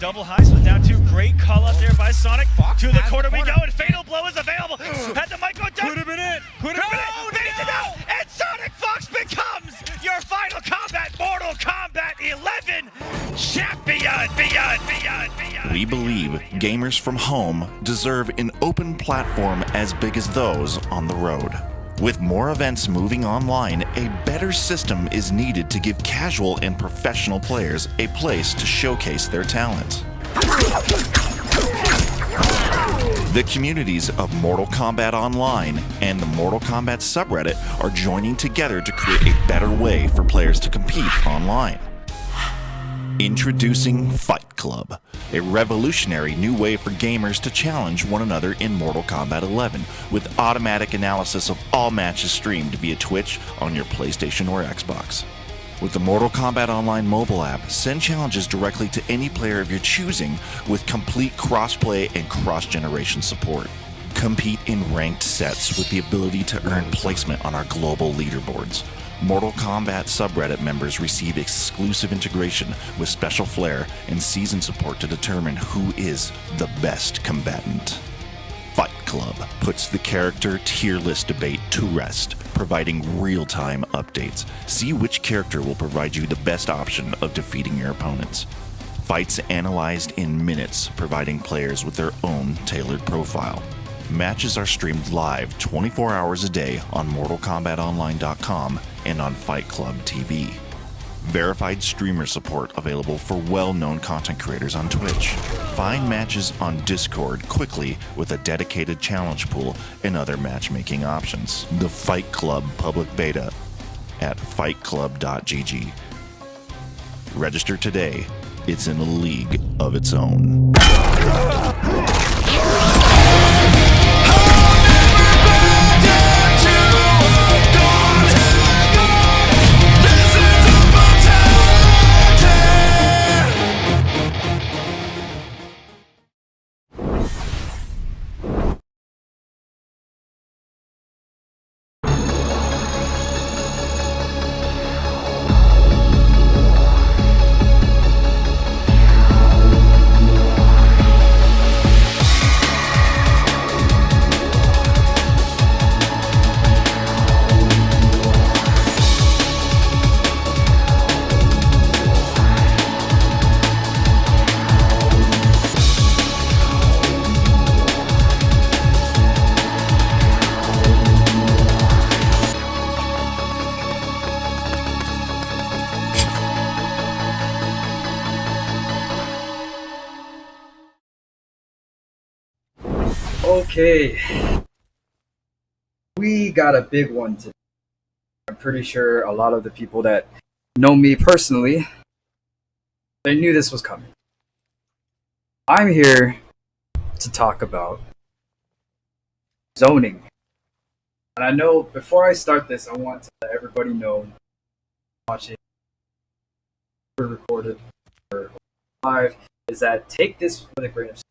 double heist with down two. Great call out there by Sonic. Fox To the has corner the we corner. go, and Fatal Blow is available. Had the mic go down. Could have been it. Could have No, been it. beats it out, and Sonic Fox becomes your Final Kombat Mortal Kombat 11 champion. We believe gamers from home deserve an open platform as big as those on the road. With more events moving online, a better system is needed to give casual and professional players a place to showcase their talent. The communities of Mortal Kombat Online and the Mortal Kombat subreddit are joining together to create a better way for players to compete online. Introducing Fight Club, a revolutionary new way for gamers to challenge one another in Mortal Kombat 11, with automatic analysis of all matches streamed via Twitch on your PlayStation or Xbox. With the Mortal Kombat Online mobile app, send challenges directly to any player of your choosing with complete crossplay and cross-generation support. Compete in ranked sets with the ability to earn placement on our global leaderboards. Mortal Kombat subreddit members receive exclusive integration with special flair and season support to determine who is the best combatant. Fight Club puts the character tier list debate to rest, providing real-time updates. See which character will provide you the best option of defeating your opponents. Fights analyzed in minutes, providing players with their own tailored profile. Matches are streamed live 24 hours a day on MortalKombatOnline.com and on Fight Club TV. Verified streamer support available for well-known content creators on Twitch. Find matches on Discord quickly with a dedicated challenge pool and other matchmaking options. The Fight Club public beta at fightclub.gg. Register today. It's in a league of its own. Okay, we got a big one today. I'm pretty sure a lot of the people that know me personally, they knew this was coming. I'm here to talk about zoning. And I know before I start this, I want to let everybody know, watching, recorded or live, is that take this with a grain of salt.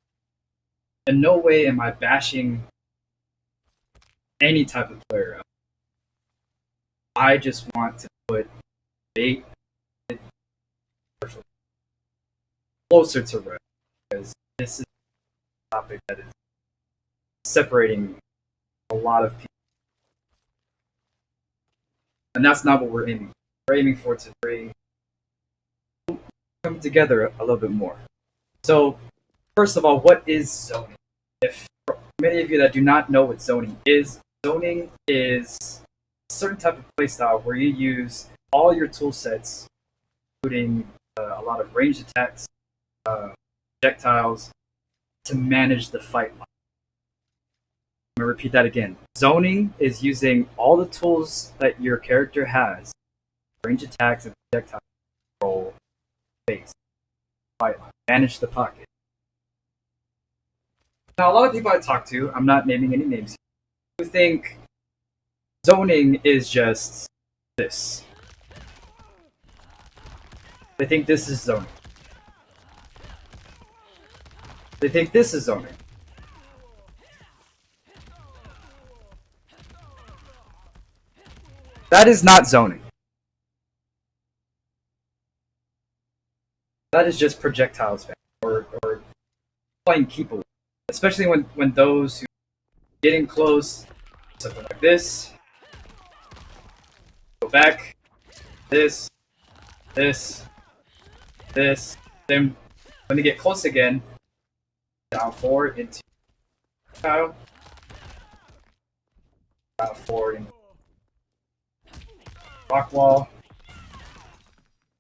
In no way am I bashing any type of player. I just want to put debate closer to rest, because this is a topic that is separating a lot of people. And that's not what we're aiming for. We're aiming for to bring come together a little bit more. So, first of all, what is zoning? If for many of you that do not know what zoning is a certain type of playstyle where you use all your tool sets, including a lot of ranged attacks, projectiles, to manage the fight line. I'm going to repeat that again. Zoning is using all the tools that your character has, ranged attacks and projectiles, to control space, fight line, manage the pocket. Now, a lot of people I talk to, I'm not naming any names, who think zoning is just this. They think this is zoning. They think this is zoning. That is not zoning. That is just projectile spam, or playing keep away, especially when those who getting close, something like this, go back, this, this, this, then when they get close again, down 4 into down 4 into rock wall.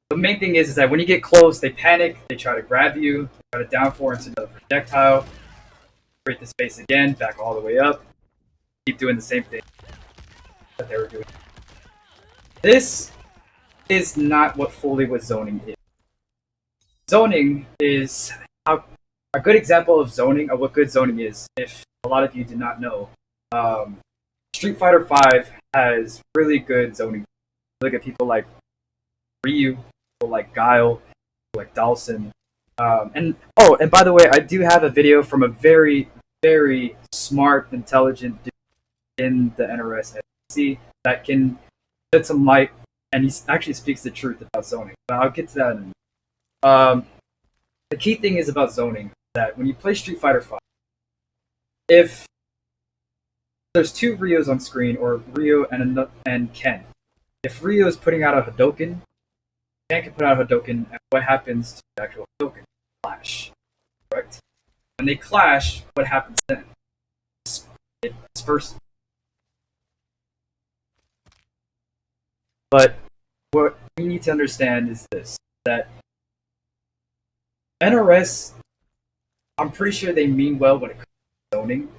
The main thing is that when you get close, they panic, they try to grab you, they try to down 4 into another projectile, create the space again, back all the way up, keep doing the same thing that they were doing. This is not what zoning is. Zoning is a good example of zoning, of what good zoning is, if a lot of you do not know. Street Fighter V has really good zoning. Look at people like Ryu, people like Guile, people like Dhalsim. And by the way, I do have a video from a very, very smart, intelligent dude in the NRS SEC that can shed some light, and he actually speaks the truth about zoning. But I'll get to that in a minute. The key thing is about zoning that when you play Street Fighter V, if there's 2 Ryos on screen, or Ryo and Ken, if Ryo is putting out a Hadouken, Ken can put out a Hadouken, and what happens to the actual Hadouken? Clash. Correct? When they clash, what happens then? It disperses. But what we need to understand is this, that NRS, I'm pretty sure they mean well when it comes to zoning,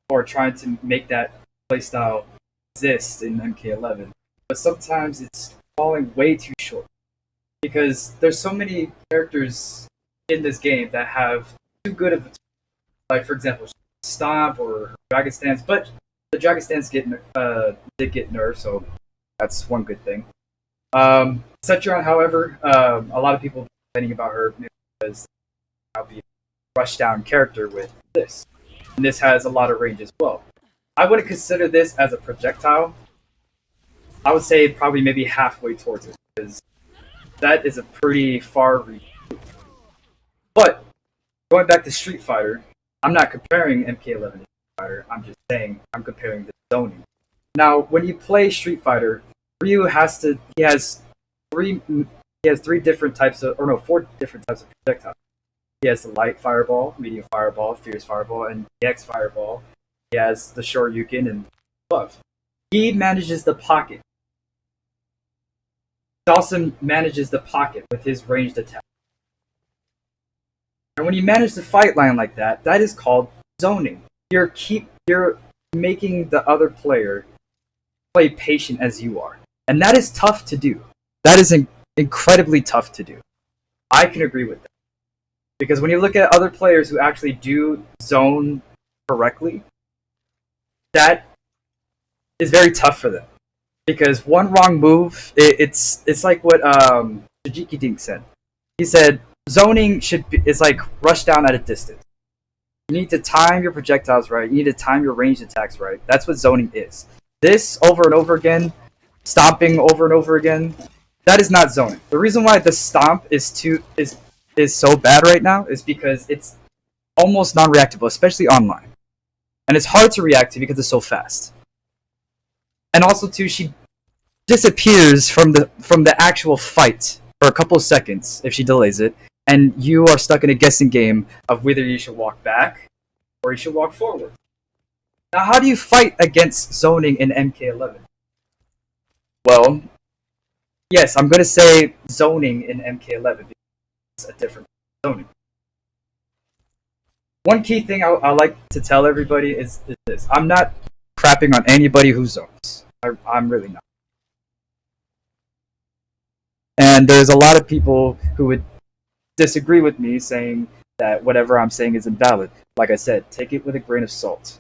or trying to make that playstyle exist in MK11. But sometimes it's falling way too short. Because there's so many characters in this game that have too good of a, like for example, Stomp or Dragon Stance, but the Dragon Stance did get nerfed, so that's one good thing. Setron, however, a lot of people are complaining about her because I'll be a rushed down character with this. And this has a lot of range as well. I wouldn't consider this as a projectile. I would say probably maybe halfway towards it, because that is a pretty far reach. But going back to Street Fighter, I'm not comparing MK11 to Street Fighter. I'm just saying I'm comparing the zoning. Now, when you play Street Fighter, Ryu has 3 different types of, or no, 4 different types of projectiles. He has the light fireball, medium fireball, fierce fireball, and the X fireball. He has the Shoryuken and above. He manages the pocket. Dhalsim manages the pocket with his ranged attack. And when you manage the fight line like that, that is called zoning. You're making the other player play patient as you are. And that is tough to do. That is incredibly tough to do. I can agree with that. Because when you look at other players who actually do zone correctly, that is very tough for them. Because one wrong move, it's like what Tajiki Dink said. He said zoning is like rush down at a distance. You need to time your projectiles right. You need to time your ranged attacks right. That's what zoning is. This over and over again, stomping over and over again, that is not zoning. The reason why the stomp is so bad right now is because it's almost non-reactable, especially online. And it's hard to react to because it's so fast. And also too, she disappears from the actual fight for a couple of seconds if she delays it, and you are stuck in a guessing game of whether you should walk back or you should walk forward. Now, how do you fight against zoning in MK11? Well, yes, I'm going to say zoning in MK11 because it's a different zoning. One key thing I like to tell everybody is this. I'm not crapping on anybody who zones. I'm really not. And there's a lot of people who would disagree with me saying that whatever I'm saying is invalid. Like I said, take it with a grain of salt.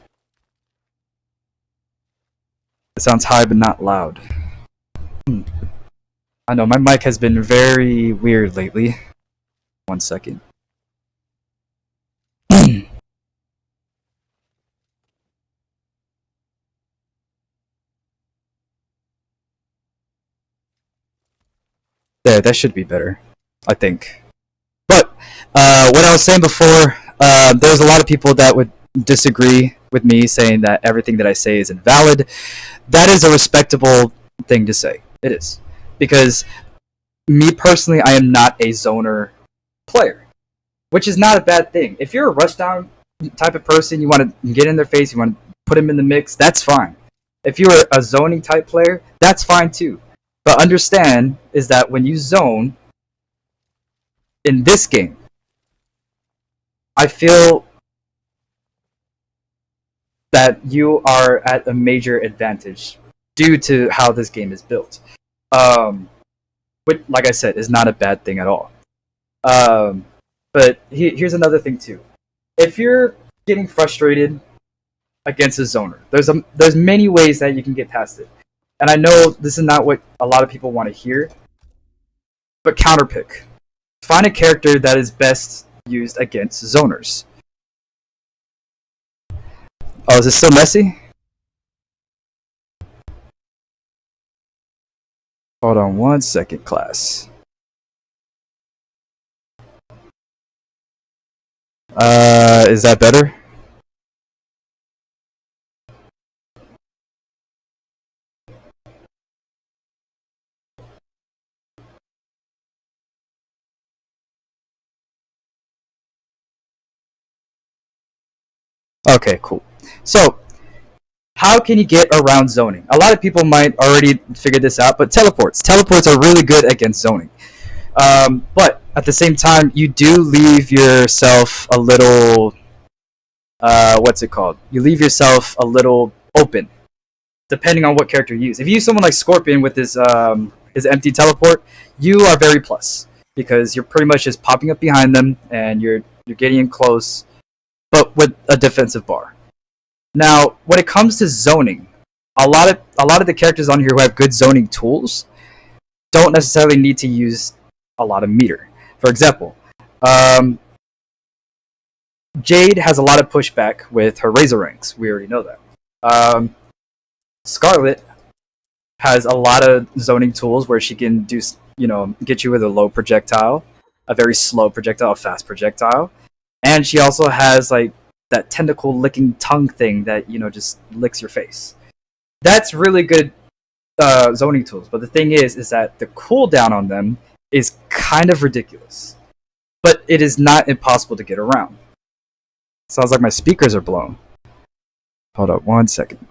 It sounds high but not loud. I know, my mic has been very weird lately. 1 second. There, that should be better, I think. But what I was saying before, There's a lot of people that would disagree with me, saying that everything that I say is invalid. That is a respectable thing to say. It is. Because me personally, I am not a zoner player, which is not a bad thing. If you're a rushdown type of person, you want to get in their face, you want to put them in the mix, that's fine. If you're a zoning type player, that's fine too. But understand is that when you zone in this game, I feel that you are at a major advantage due to how this game is built. Which, like I said, is not a bad thing at all. But here's another thing too. If you're getting frustrated against a zoner, there's many ways that you can get past it. And I know this is not what a lot of people want to hear, but counterpick. Find a character that is best used against zoners. Oh, is it still messy? Hold on 1 second, class. Is that better? Okay, cool. So, how can you get around zoning? A lot of people might already figure this out, but teleports. Teleports are really good against zoning. But at the same time, you do leave yourself a little. What's it called? You leave yourself a little open, depending on what character you use. If you use someone like Scorpion with his empty teleport, you are very plus because you're pretty much just popping up behind them and you're getting in close, but with a defensive bar. Now, when it comes to zoning, a lot of the characters on here who have good zoning tools don't necessarily need to use a lot of meter. For example, Jade has a lot of pushback with her Razor ranks. We already know that. Scarlet has a lot of zoning tools where she can do, get you with a low projectile, a very slow projectile, a fast projectile, and she also has like that tentacle licking tongue thing that just licks your face. That's really good zoning tools. But the thing is that the cooldown on them is kind of ridiculous. But it is not impossible to get around. Sounds like my speakers are blown. Hold up 1 second.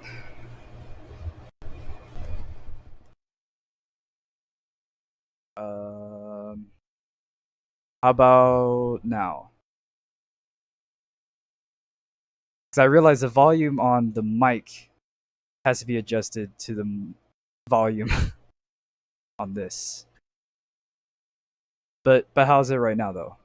How about now? Because I realize the volume on the mic has to be adjusted to the volume on this. But how's it right now though?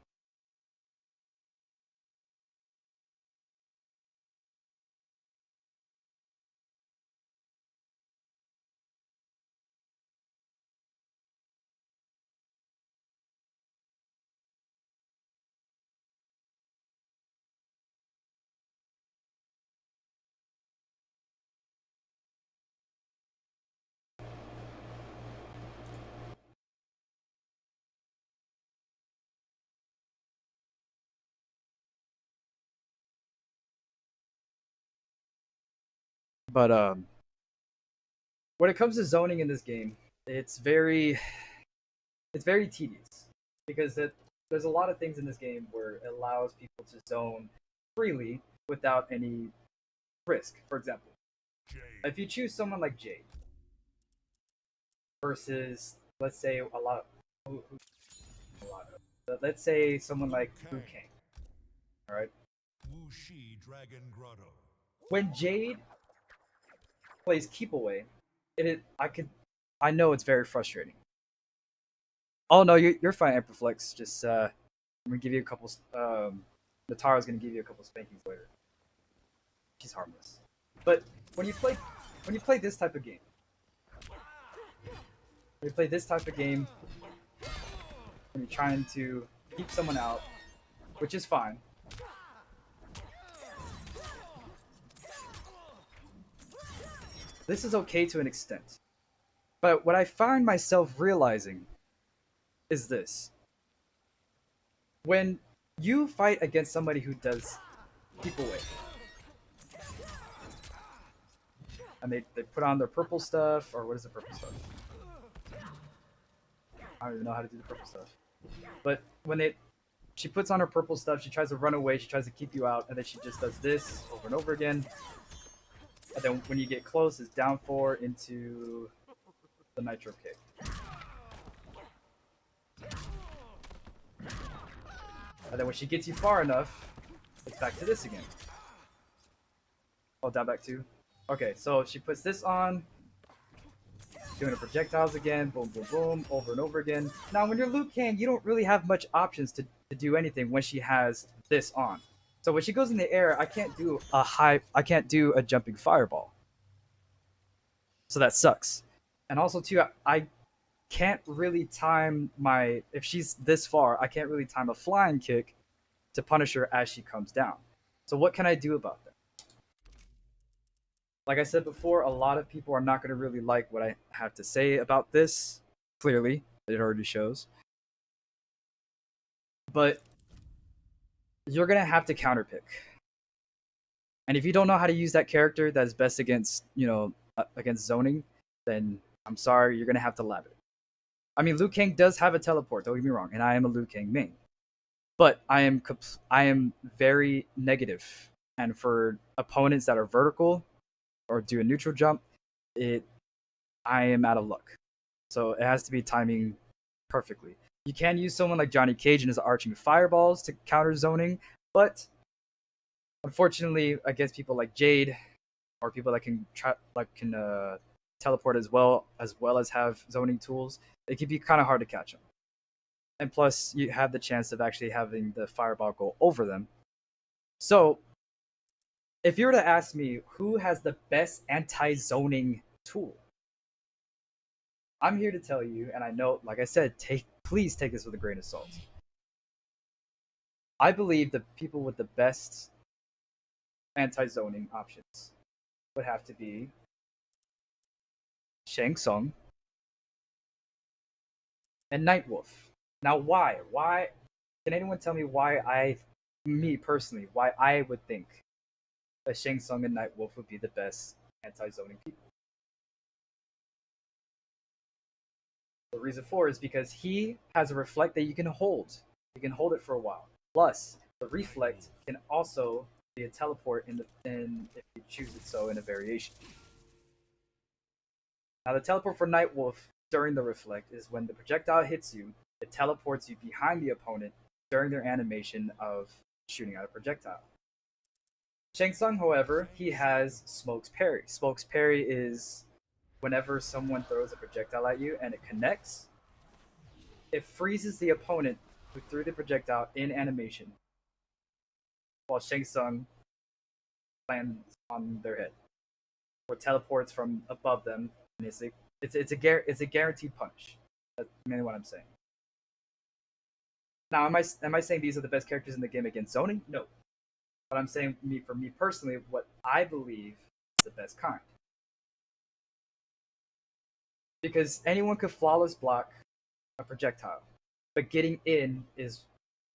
But when it comes to zoning in this game, it's very tedious because there's a lot of things in this game where it allows people to zone freely without any risk. For example, if you choose someone like Jade versus, let's say, let's say someone like Liu Kang, all right? When Jade plays Keep Away, I know it's very frustrating. Oh no, you're fine, Amperflex. Just I'm gonna give you a couple. Natara's gonna give you a couple spankings later. She's harmless. But when you play this type of game, when you're trying to keep someone out, which is fine. This is okay to an extent. But what I find myself realizing is this. When you fight against somebody who does keep away. And they put on their purple stuff, or what is the purple stuff? I don't even know how to do the purple stuff. But when she puts on her purple stuff, she tries to run away, she tries to keep you out, and then she just does this over and over again. And then when you get close, it's down 4 into the nitro kick. And then when she gets you far enough, it's back to this again. Oh, down back 2. Okay, so she puts this on, doing the projectiles again, boom, boom, boom, over and over again. Now, when you're Liu Kang, you don't really have much options to do anything when she has this on. So when she goes in the air, I can't do a jumping fireball. So that sucks. And also too, I can't really time if she's this far, I can't really time a flying kick to punish her as she comes down. So what can I do about that? Like I said before, a lot of people are not going to really like what I have to say about this. Clearly, it already shows. But you're going to have to counterpick. And if you don't know how to use that character that is best against, against zoning, then I'm sorry, you're going to have to lab it. I mean, Liu Kang does have a teleport, don't get me wrong, and I am a Liu Kang main. But I am very negative. And for opponents that are vertical or do a neutral jump, I am out of luck. So it has to be timing perfectly. You can use someone like Johnny Cage and his arching fireballs to counter zoning, but unfortunately, against people like Jade or people that can teleport as well as have zoning tools, it can be kind of hard to catch them. And plus, you have the chance of actually having the fireball go over them. So, if you were to ask me who has the best anti-zoning tool, I'm here to tell you, and I know, like I said, please take this with a grain of salt. I believe the people with the best anti-zoning options would have to be Shang Tsung and Nightwolf. Now, why? Why? Can anyone tell me why me personally, why I would think that Shang Tsung and Nightwolf would be the best anti-zoning people? The reason for is because he has a reflect that you can hold. You can hold it for a while. Plus, the reflect can also be a teleport if you choose it so in a variation. Now, the teleport for Nightwolf during the reflect is when the projectile hits you, it teleports you behind the opponent during their animation of shooting out a projectile. Shang Tsung, however, he has Smoke's Parry. Smoke's Parry is whenever someone throws a projectile at you and it connects, it freezes the opponent who threw the projectile in animation, while Shang Tsung lands on their head or teleports from above them. And it's a guaranteed punish. That's mainly what I'm saying. Now, am I saying these are the best characters in the game against zoning? No. But I'm saying for me personally, what I believe is the best kind. Because anyone could flawless block a projectile, but getting in is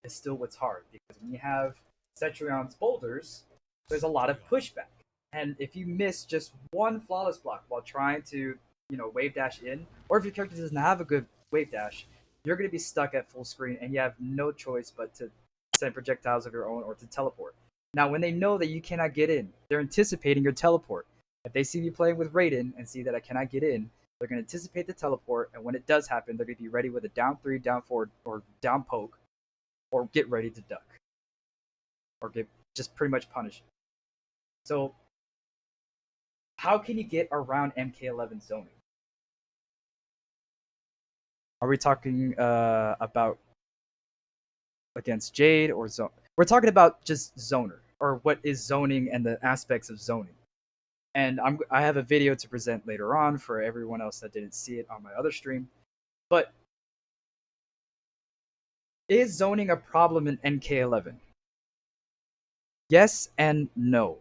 still what's hard. Because when you have Cetrion's boulders, there's a lot of pushback. And if you miss just one flawless block while trying to, wave dash in, or if your character doesn't have a good wave dash, you're going to be stuck at full screen and you have no choice but to send projectiles of your own or to teleport. Now, when they know that you cannot get in, they're anticipating your teleport. If they see me playing with Raiden and see that I cannot get in, they're going to anticipate the teleport, and when it does happen, they're going to be ready with a down 3, down 4, or down poke, or get ready to duck. Or just pretty much punish. So, how can you get around MK11 zoning? Are we talking about against Jade or Zone? We're talking about just zoner, or what is zoning and the aspects of zoning. And I have a video to present later on for everyone else that didn't see it on my other stream. But is zoning a problem in MK11? Yes and no.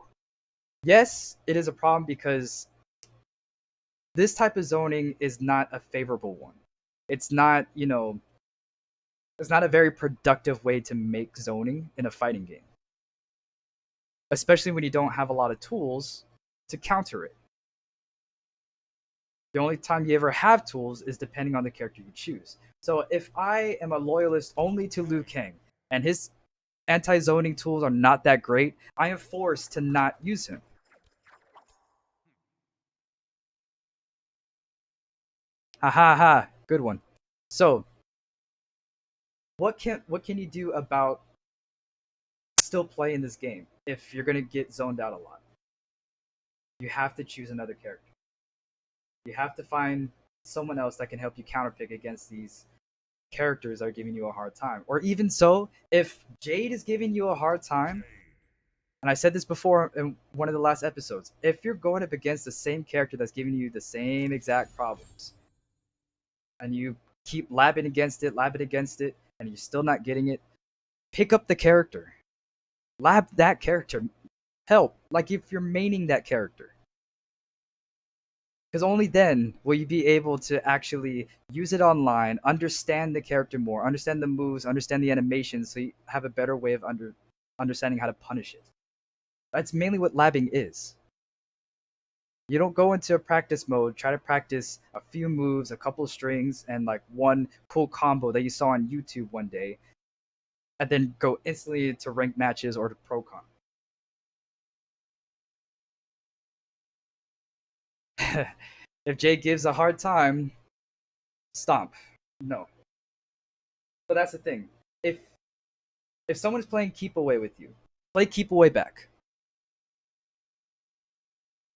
Yes, it is a problem because this type of zoning is not a favorable one. It's not, It's not a very productive way to make zoning in a fighting game, especially when you don't have a lot of tools to counter it. The only time you ever have tools is depending on the character you choose. So if I am a loyalist only to Liu Kang and his anti-zoning tools are not that great, I am forced to not use him. Ha ha ha, good one. So what can you do about still playing this game if you're gonna get zoned out a lot? You have to choose another character. You have to find someone else that can help you counterpick against these characters that are giving you a hard time. Or even so, if Jade is giving you a hard time, and I said this before in one of the last episodes, if you're going up against the same character that's giving you the same exact problems, and you keep labbing against it, and you're still not getting it, pick up the character. Lab that character. Help. Like if you're maining that character. Because only then will you be able to actually use it online, understand the character more, understand the moves, understand the animations, so you have a better way of understanding how to punish it. That's mainly what labbing is. You don't go into a practice mode, try to practice a few moves, a couple of strings, and like one cool combo that you saw on YouTube one day, and then go instantly to ranked matches or to ProCon. If Jay gives a hard time, stomp. No. But that's the thing. If someone's playing keep away with you, play keep away back.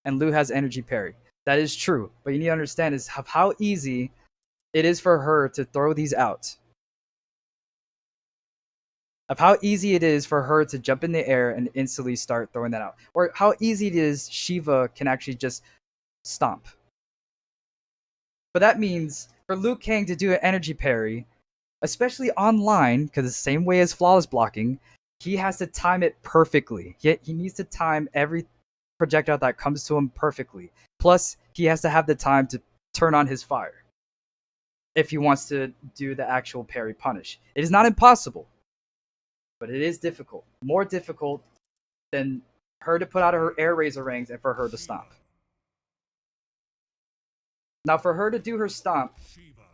And Lou has energy parry. That is true, but you need to understand is how easy it is for her to throw these out. Of how easy it is for her to jump in the air and instantly start throwing that out. Or how easy it is Shiva can actually just stomp. But that means for Liu Kang to do an energy parry, especially online, because it's the same way as flawless blocking, he has to time it perfectly. He needs to time every projectile that comes to him perfectly. Plus, he has to have the time to turn on his fire if he wants to do the actual parry punish. It is not impossible, but it is difficult. More difficult than her to put out her air razor rings and for her to stomp. Now, for her to do her stomp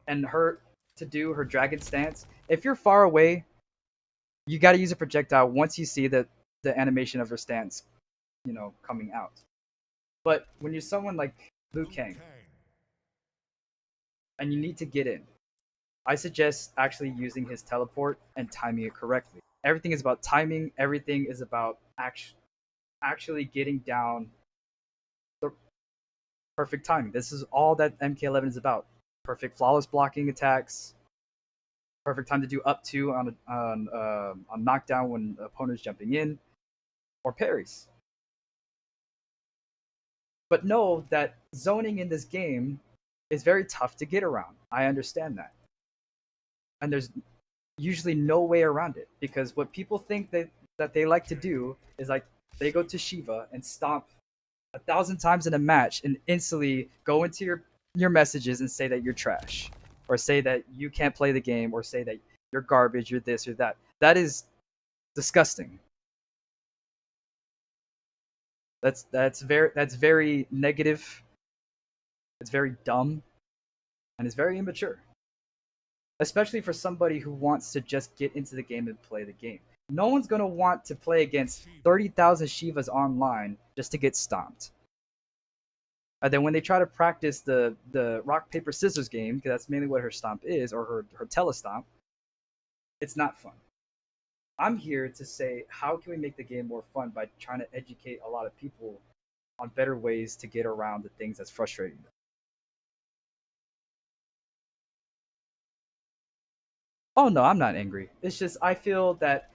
and her to do her dragon stance, if you're far away, you got to use a projectile once you see the animation of her stance, coming out. But when you're someone like Liu Kang and you need to get in, I suggest actually using his teleport and timing it correctly. Everything is about timing. Everything is about actually getting down the perfect timing. This is all that MK11 is about. Perfect flawless blocking attacks. Perfect time to do up two on knockdown when the opponent's jumping in, or parries. But know that zoning in this game is very tough to get around. I understand that. And there's usually no way around it, because what people think that they like to do is like they go to Shiva and stomp 1,000 times in a match and instantly go into your messages and say that you're trash, or say that you can't play the game, or say that you're garbage, you're this or that. That is disgusting. That's very negative. It's very dumb, and it's very immature. Especially for somebody who wants to just get into the game and play the game. No one's gonna want to play against 30,000 Shivas online just to get stomped. And then when they try to practice the rock paper scissors game, because that's mainly what her stomp is, or her telestomp, it's not fun. I'm here to say, how can we make the game more fun by trying to educate a lot of people on better ways to get around the things that's frustrating them. Oh no, I'm not angry. It's just I feel that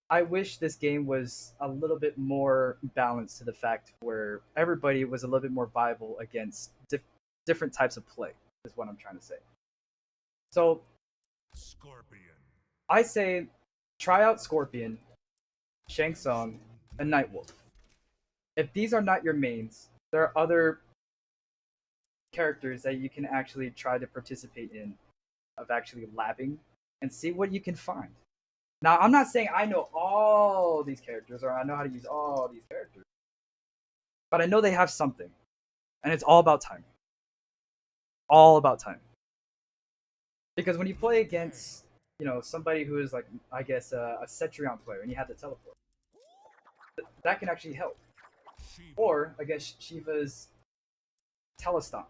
I wish this game was a little bit more balanced to the fact where everybody was a little bit more viable against different types of play, is what I'm trying to say. So, Scorpion. I say try out Scorpion, Shang Tsung, and Nightwolf. If these are not your mains, there are other characters that you can actually try to participate in of actually labbing and see what you can find. Now, I'm not saying I know all these characters or I know how to use all these characters, but I know they have something, and it's all about timing. All about timing. Because when you play against, somebody who is like, I guess, a Cetrion player, and you have the teleport, that can actually help. Or against Shiva's Telestomp,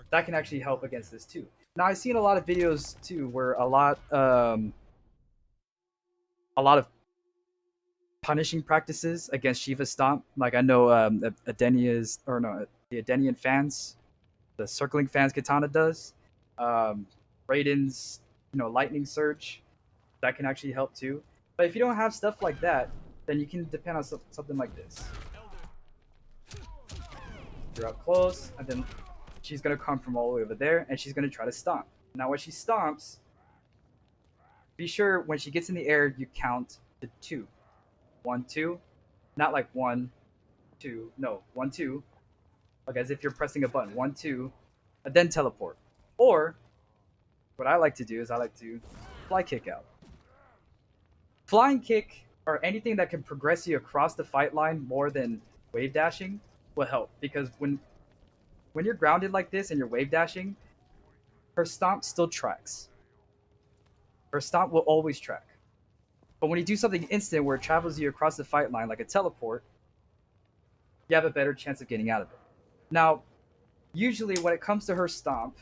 that can actually help against this too. Now, I've seen a lot of videos too where a lot of punishing practices against Shiva Stomp. Like I know Adenia's or no, the Adenian fans, the circling fans katana does. Raiden's lightning surge, that can actually help too. But if you don't have stuff like that, then you can depend on something like this. You're up close, and then she's gonna come from all the way over there, and she's gonna try to stomp. Now, when she stomps, be sure when she gets in the air, you count to 2. 1, 2, not like 1, 2. No, 1, 2. Like as if you're pressing a button. 1, 2, and then teleport. Or what I like to do is I like to fly kick out. Flying kick or anything that can progress you across the fight line more than wave dashing will help, because when you're grounded like this and you're wave dashing, her stomp still tracks. Her stomp will always track. But when you do something instant where it travels you across the fight line like a teleport, you have a better chance of getting out of it. Now, usually when it comes to her stomp,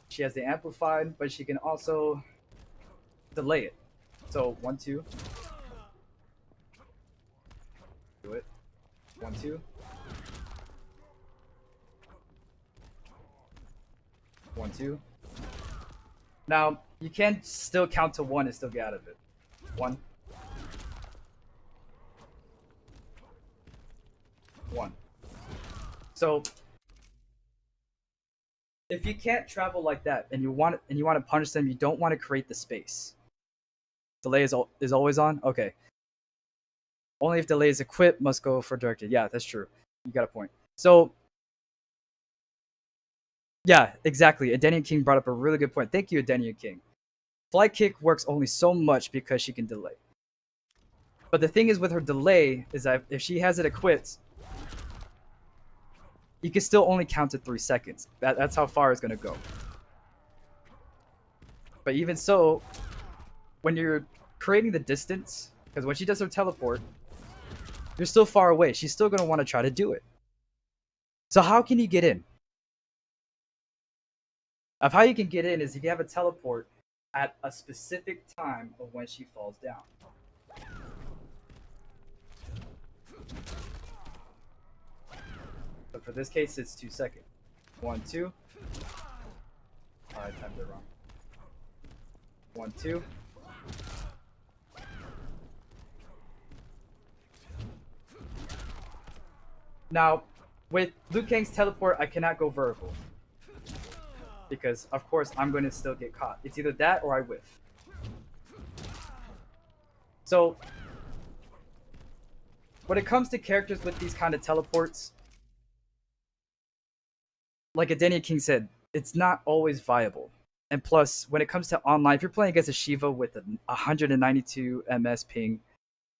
she has the amplified, but she can also delay it. So 1, 2. Do it. 1, 2. 1, 2. Now you can still count to 1 and still get out of it. 1. 1. So if you can't travel like that and you want to punish them, you don't want to create the space. Delay is always on? Okay. Only if delay is equipped, must go for directed. Yeah, that's true. You got a point. So yeah, exactly. Adenian King brought up a really good point. Thank you, Adenian King. Fly kick works only so much because she can delay. But the thing is with her delay is that if she has it equipped, you can still only count to 3 seconds. That's how far it's going to go. But even so, when you're creating the distance, because when she does her teleport, you're still far away. She's still going to want to try to do it. So how can you get in? Of how you can get in is if you have a teleport at a specific time of when she falls down. But for this case, it's 2 seconds. 1, 2. I timed it wrong. 1, 2. Now, with Liu Kang's teleport, I cannot go vertical. Because, of course, I'm going to still get caught. It's either that or I whiff. So, when it comes to characters with these kind of teleports, like Adenian King said, it's not always viable. And plus, when it comes to online, if you're playing against a Shiva with a 192 MS ping,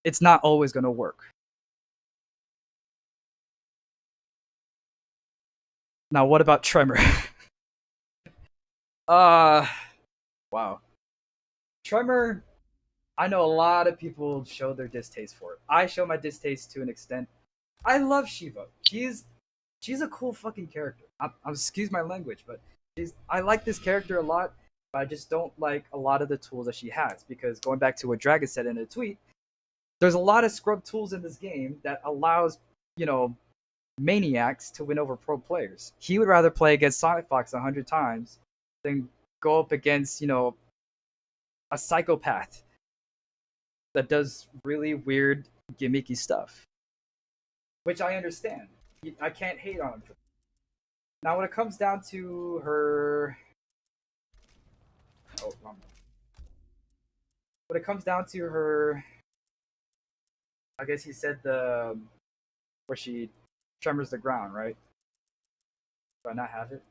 it's not always going to work. Now, what about Tremor? Wow. Tremor, I know a lot of people show their distaste for it. I show my distaste to an extent. I love Shiva. She's a cool fucking character. Excuse my language, but I like this character a lot, but I just don't like a lot of the tools that she has, because going back to what Dragon said in a tweet, there's a lot of scrub tools in this game that allows, maniacs to win over pro players. He would rather play against Sonic Fox 100 times than go up against, a psychopath that does really weird, gimmicky stuff. Which I understand. I can't hate on him for that. Now, when it comes down to her... Oh, wrong. when it comes down to her, I guess he said the where she tremors the ground, right? Do I not have it?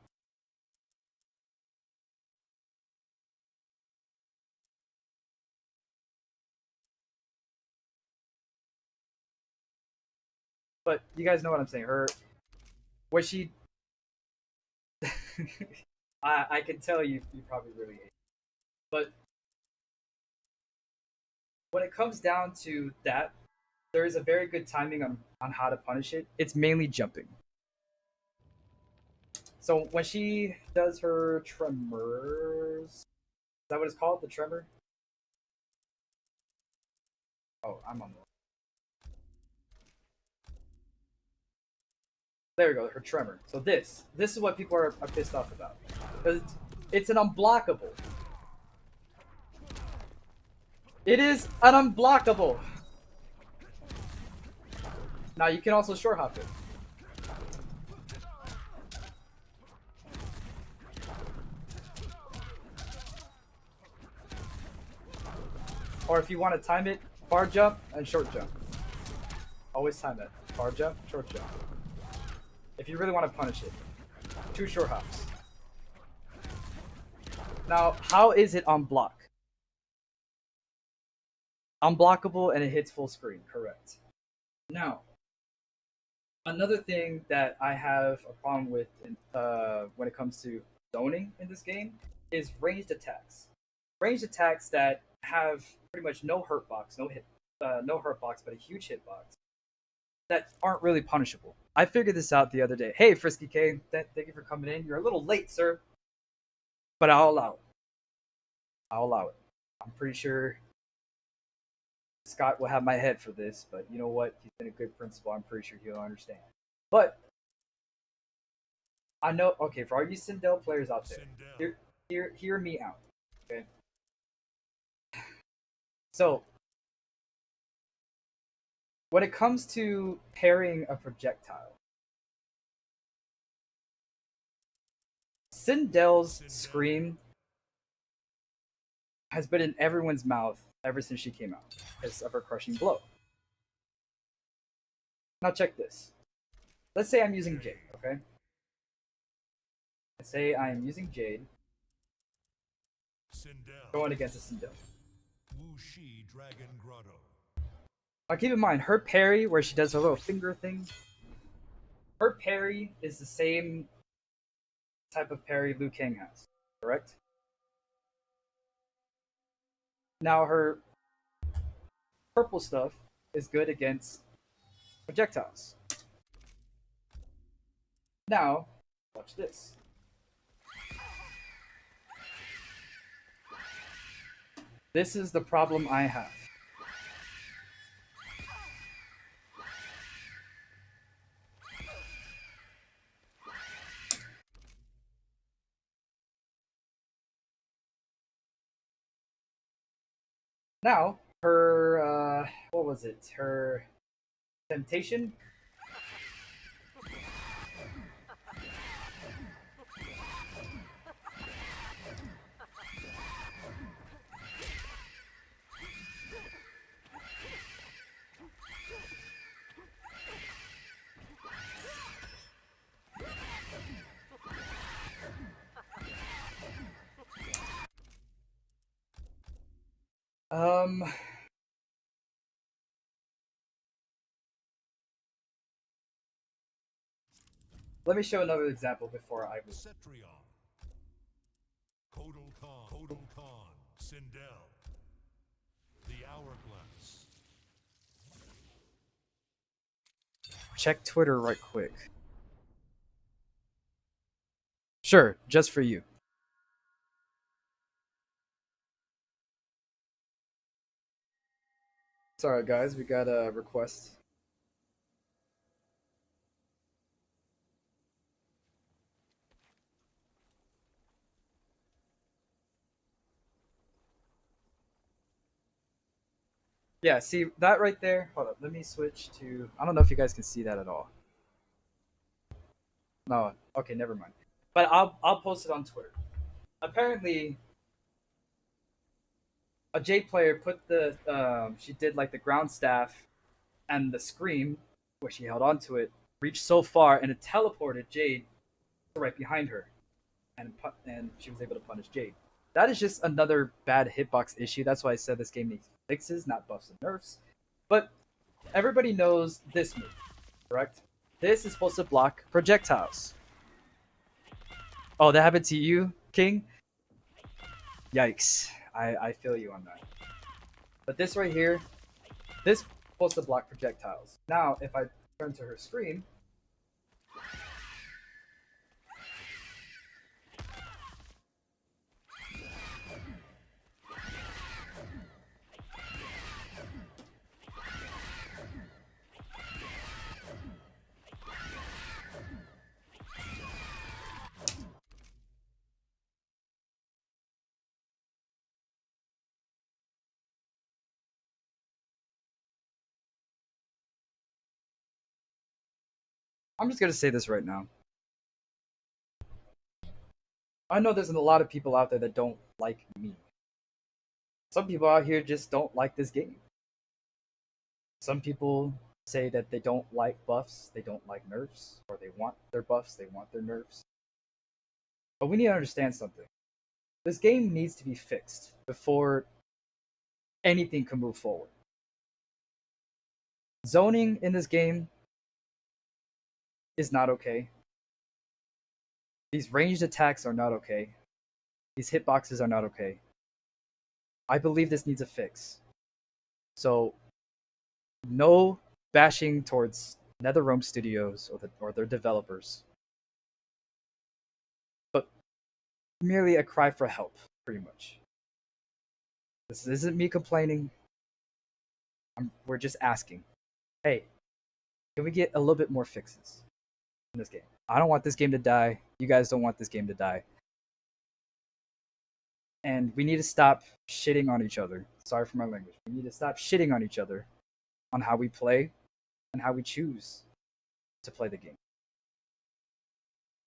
But you guys know what I'm saying. Her, what she, I can tell you probably really hate it. But when it comes down to that, there is a very good timing on how to punish it. It's mainly jumping. So when she does her tremors, is that what it's called? The tremor? Oh, I'm on the. There we go, her tremor. So this is what people are pissed off about. Because it's an unblockable. It is an unblockable. Now you can also short hop it. Or if you want to time it, bar jump and short jump. Always time it. Bar jump, short jump. If you really want to punish it. 2 short hops. Now, how is it on block? Unblockable and it hits full screen, correct. Now, another thing that I have a problem with when it comes to zoning in this game is ranged attacks. Ranged attacks that have pretty much no hurt box, no hurt box, but a huge hitbox that aren't really punishable. I figured this out the other day. Hey, Frisky K, thank you for coming in. You're a little late, sir, but I'll allow it. I'll allow it. I'm pretty sure Scott will have my head for this, but you know what? He's been a good principal. I'm pretty sure he'll understand. But I know, okay, for all you Sindel players out there, hear me out. Okay. So, when it comes to parrying a projectile, Sindel's scream has been in everyone's mouth ever since she came out because of her crushing blow. Now check this. Let's say I'm using Jade, okay? Let's say I am using Jade going against a Sindel. Wuxi Dragon Grotto. Now keep in mind, her parry, where she does her little finger thing, her parry is the same type of parry Liu Kang has, correct? Now her purple stuff is good against projectiles. Now, watch this. This is the problem I have. Now, her, what was it? Her temptation? Um, let me show another example before I move. Cetrion. Kotal Khan. Sindel. The Hourglass. Check Twitter right quick. Sure, just for you. Sorry, guys, we got a request. Yeah, see that right there? Hold up, let me switch to. I don't know if you guys can see that at all. No, okay, never mind. But I'll post it on Twitter. Apparently, a Jade player put the she did like the ground staff and the scream where she held onto it reached so far and it teleported Jade right behind her, and she was able to punish Jade. That is just another bad hitbox issue. That's why I said this game needs fixes, not buffs and nerfs. But everybody knows this move, correct? This is supposed to block projectiles. Oh, that happened to you, King? Yikes. I feel you on that. But this right here, this is supposed to block projectiles. Now, if I turn to her screen, I'm just gonna say this right now. I know there's a lot of people out there that don't like me. Some people out here just don't like this game. Some people say that they don't like buffs, they don't like nerfs, or they want their buffs, they want their nerfs. But we need to understand something. This game needs to be fixed before anything can move forward. Zoning in this game is not okay. These ranged attacks are not okay. These hitboxes are not okay. I believe this needs a fix. So, no bashing towards NetherRealm Studios or their developers, but merely a cry for help, pretty much. This isn't me complaining. We're just asking, hey, can we get a little bit more fixes in this game? I don't want this game to die. You guys don't want this game to die. And we need to stop shitting on each other. Sorry for my language. We need to stop shitting on each other on how we play and how we choose to play the game.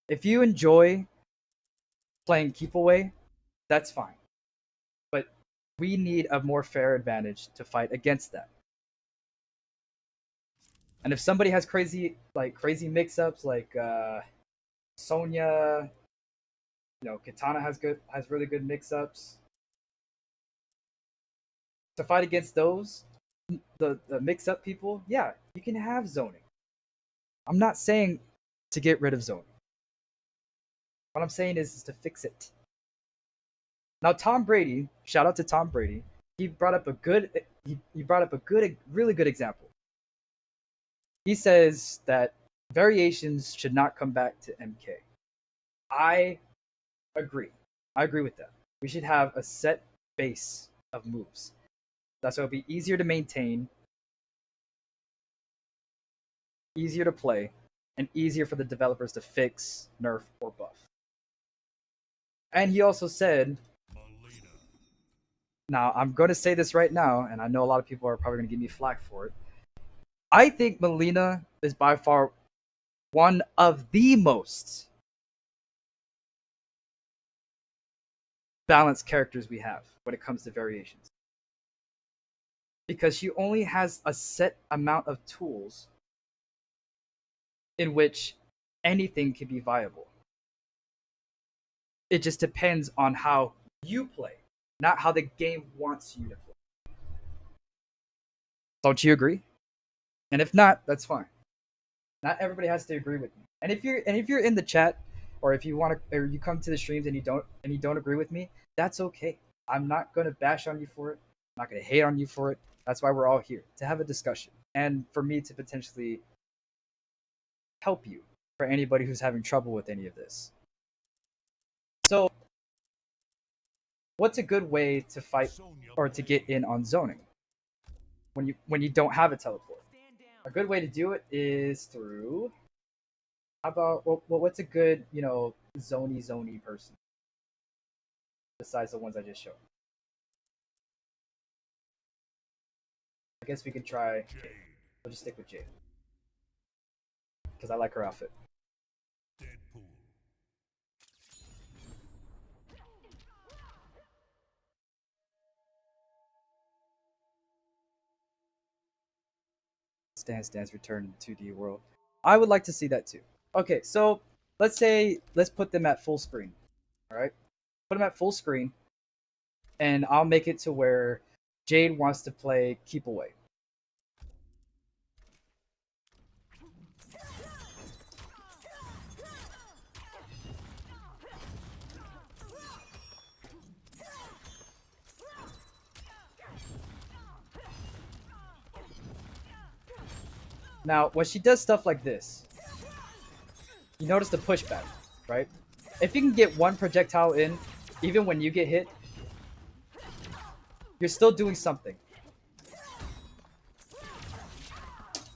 If you enjoy playing keep away, that's fine. But we need a more fair advantage to fight against that. And if somebody has crazy mix-ups like Sonya, Kitana has really good mix-ups. To fight against those, the mix-up people, yeah, you can have zoning. I'm not saying to get rid of zoning. What I'm saying is to fix it. Now, Tom Brady, shout out to Tom Brady. He brought up a really good example. He says that variations should not come back to MK. I agree. I agree with that. We should have a set base of moves. That's why it'll be easier to maintain, easier to play, and easier for the developers to fix, nerf, or buff. And he also said, now I'm going to say this right now, and I know a lot of people are probably going to give me flack for it. I think Mileena is by far one of the most balanced characters we have when it comes to variations. Because she only has a set amount of tools in which anything can be viable. It just depends on how you play, not how the game wants you to play. Don't you agree? And if not, that's fine. Not everybody has to agree with me. And if you're in the chat, or if you want to, or you come to the streams and you don't agree with me, that's okay. I'm not gonna bash on you for it. I'm not gonna hate on you for it. That's why we're all here, to have a discussion and for me to potentially help you for anybody who's having trouble with any of this. So, what's a good way to fight or to get in on zoning when you don't have a teleport? A good way to do it is through. How about what's a good zony person besides the ones I just showed? I guess we could try. We'll just stick with Jade because I like her outfit. Deadpool. Dance Dance Return to 2D World. I would like to see that too. Okay, so let's put them at full screen. All right, put them at full screen, and I'll make it to where Jade wants to play Keep Away. Now, when she does stuff like this, you notice the pushback, right? If you can get one projectile in, even when you get hit, you're still doing something.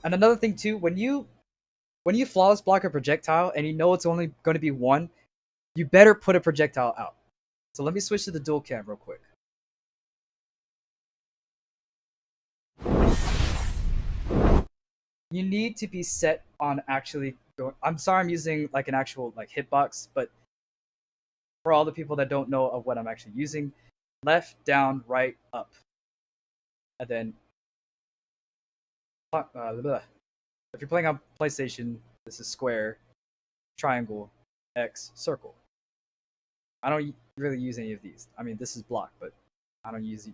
And another thing too, when you flawless block a projectile and you know it's only going to be one, you better put a projectile out. So let me switch to the dual cam real quick. You need to be set on actually going. I'm sorry I'm using like an actual like hitbox, but for all the people that don't know of what I'm actually using, left, down, right, up. And then if you're playing on PlayStation, this is square, triangle, X, circle. I don't really use any of these. I mean, this is block, but I don't use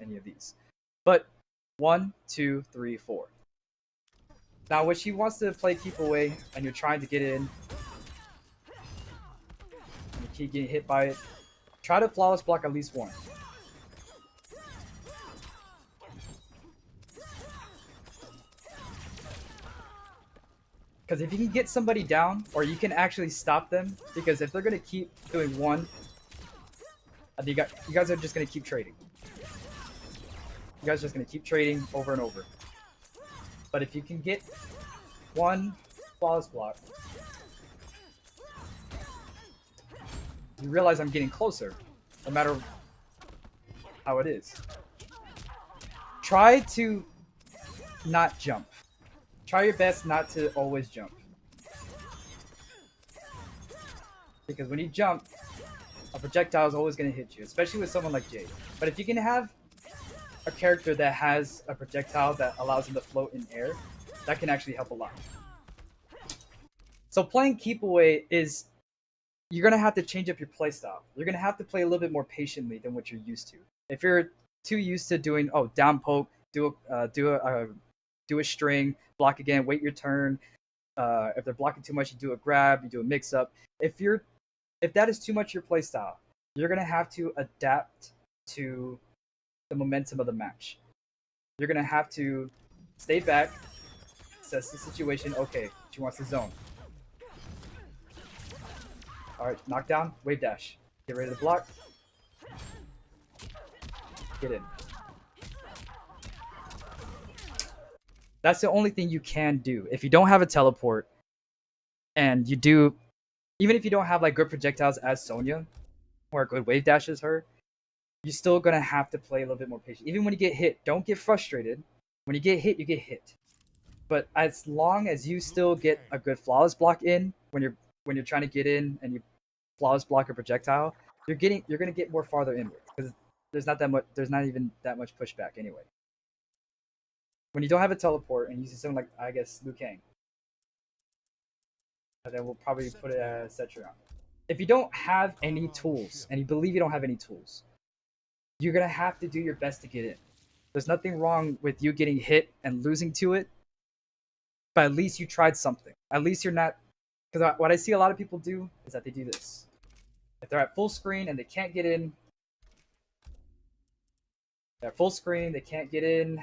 any of these. But 1, 2, 3, 4. Now, when she wants to play Keep Away and you're trying to get in, and you keep getting hit by it, try to flawless block at least one. Because if you can get somebody down, or you can actually stop them, because if they're going to keep doing one, you guys are just going to keep trading. You guys are just going to keep trading over and over. But if you can get one flawless block, you realize I'm getting closer, no matter how it is. Try to not jump. Try your best not to always jump. Because when you jump, a projectile is always going to hit you, especially with someone like Jade. But if you can have a character that has a projectile that allows him to float in air, that can actually help a lot. So playing Keep Away is, you're going to have to change up your playstyle. You're going to have to play a little bit more patiently than what you're used to. If you're too used to doing, down poke, do a string, block again, wait your turn. If they're blocking too much, you do a grab, you do a mix up. If that is too much your playstyle, you're going to have to adapt to the momentum of the match. You're going to have to stay back, assess the situation. Okay, she wants to zone. Alright, knockdown, wave dash. Get ready to block. Get in. That's the only thing you can do. If you don't have a teleport, and you do, even if you don't have like good projectiles as Sonya, or good wave dashes her, you're still gonna have to play a little bit more patient. Even when you get hit, don't get frustrated. When you get hit, you get hit. But as long as you still get a good flawless block in when you're trying to get in and you flawless block a projectile, you're gonna get more farther inward because there's not even that much pushback anyway. When you don't have a teleport and you see someone like, I guess, Liu Kang, and then we'll probably put it as Cetrion. If you don't have any tools and you believe you don't have any tools, you're gonna have to do your best to get in. There's nothing wrong with you getting hit and losing to it, but at least you tried something. At least you're not, because what I see a lot of people do is that they do this. If they're at full screen and they can't get in, they're at full screen, they can't get in.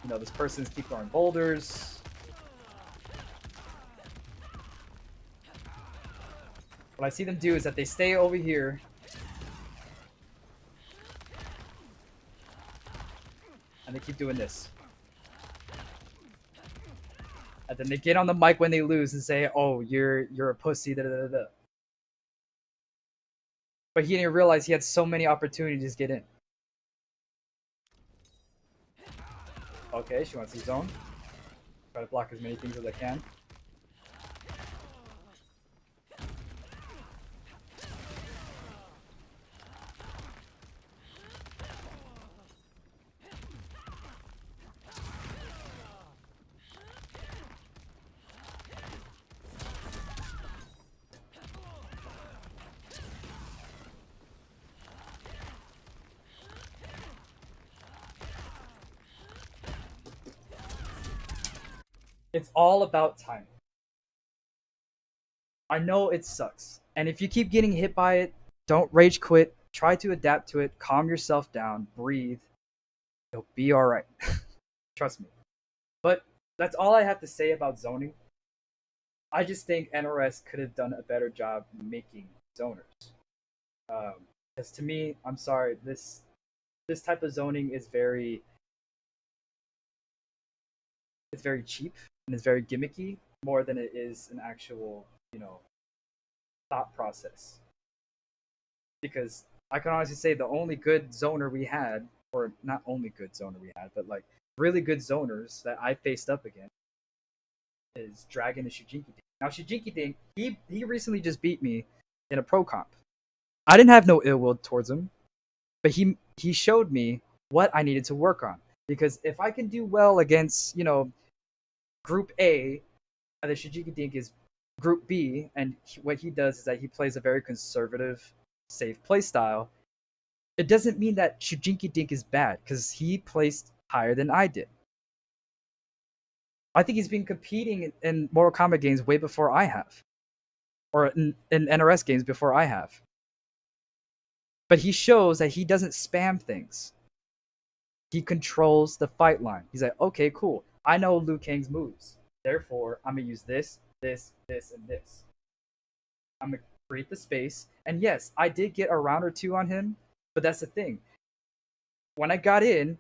You know, this person's keep throwing boulders. What I see them do is that they stay over here. And they keep doing this. And then they get on the mic when they lose and say, "Oh, you're a pussy, da da da da." But he didn't realize he had so many opportunities to get in. Okay, she wants to zone. Try to block as many things as I can. It's all about timing. I know it sucks. And if you keep getting hit by it, don't rage quit. Try to adapt to it. Calm yourself down. Breathe. You'll be alright. Trust me. But that's all I have to say about zoning. I just think NRS could have done a better job making zoners. Because to me, I'm sorry, this type of zoning is it's very cheap and it's very gimmicky more than it is an actual, thought process. Because I can honestly say the only good zoner we had, or not only good zoner we had, but like really good zoners that I faced up against is Dragon and Shujinki Dink. Now Shujinki Dink, he recently just beat me in a pro comp. I didn't have no ill will towards him, but he showed me what I needed to work on. Because if I can do well against, Group A, and the Shujinki Dink is Group B, and what he does is that he plays a very conservative, safe play style. It doesn't mean that Shujinki Dink is bad, because he placed higher than I did. I think he's been competing in Mortal Kombat games way before I have. Or in NRS games before I have. But he shows that he doesn't spam things. He controls the fight line. He's like, okay, cool. I know Liu Kang's moves. Therefore, I'm going to use this, this, this, and this. I'm going to create the space. And yes, I did get a round or two on him, but that's the thing. When I got in,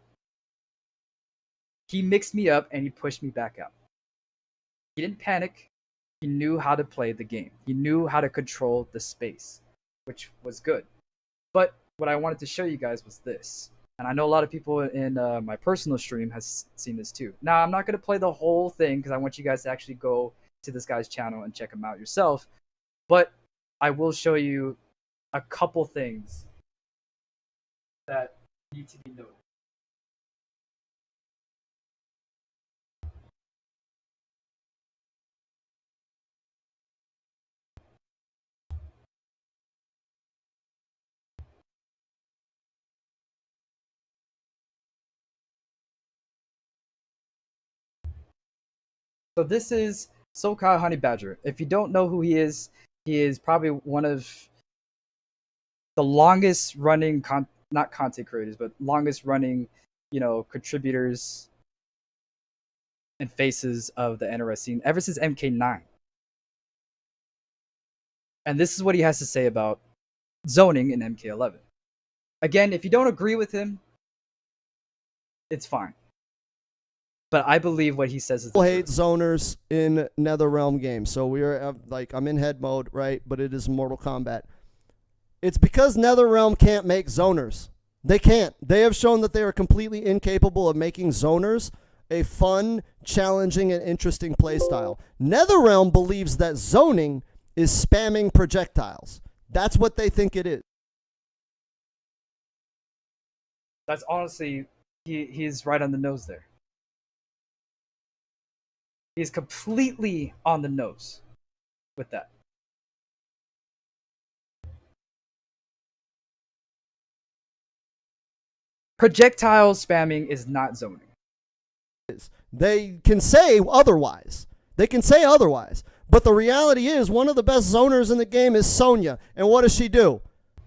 he mixed me up and he pushed me back out. He didn't panic. He knew how to play the game. He knew how to control the space, which was good. But what I wanted to show you guys was this. And I know a lot of people in my personal stream has seen this too. Now, I'm not going to play the whole thing because I want you guys to actually go to this guy's channel and check him out yourself. But I will show you a couple things that need to be noted. So this is SoCal Honey Badger. If you don't know who he is probably one of the longest running, not content creators, but longest running, contributors and faces of the NRS scene ever since MK9. And this is what he has to say about zoning in MK11. Again, if you don't agree with him, it's fine. But I believe what he says is the hate truth. zoners in NetherRealm games. So we are I'm in head mode, right? But it is Mortal Kombat. It's because NetherRealm can't make zoners. They can't. They have shown that they are completely incapable of making zoners a fun, challenging, and interesting playstyle. NetherRealm believes that zoning is spamming projectiles. That's what they think it is. That's honestly, he's right on the nose there. He's completely on the nose with that. Projectile spamming is not zoning. They can say otherwise. But the reality is, one of the best zoners in the game is Sonya. And what does she do?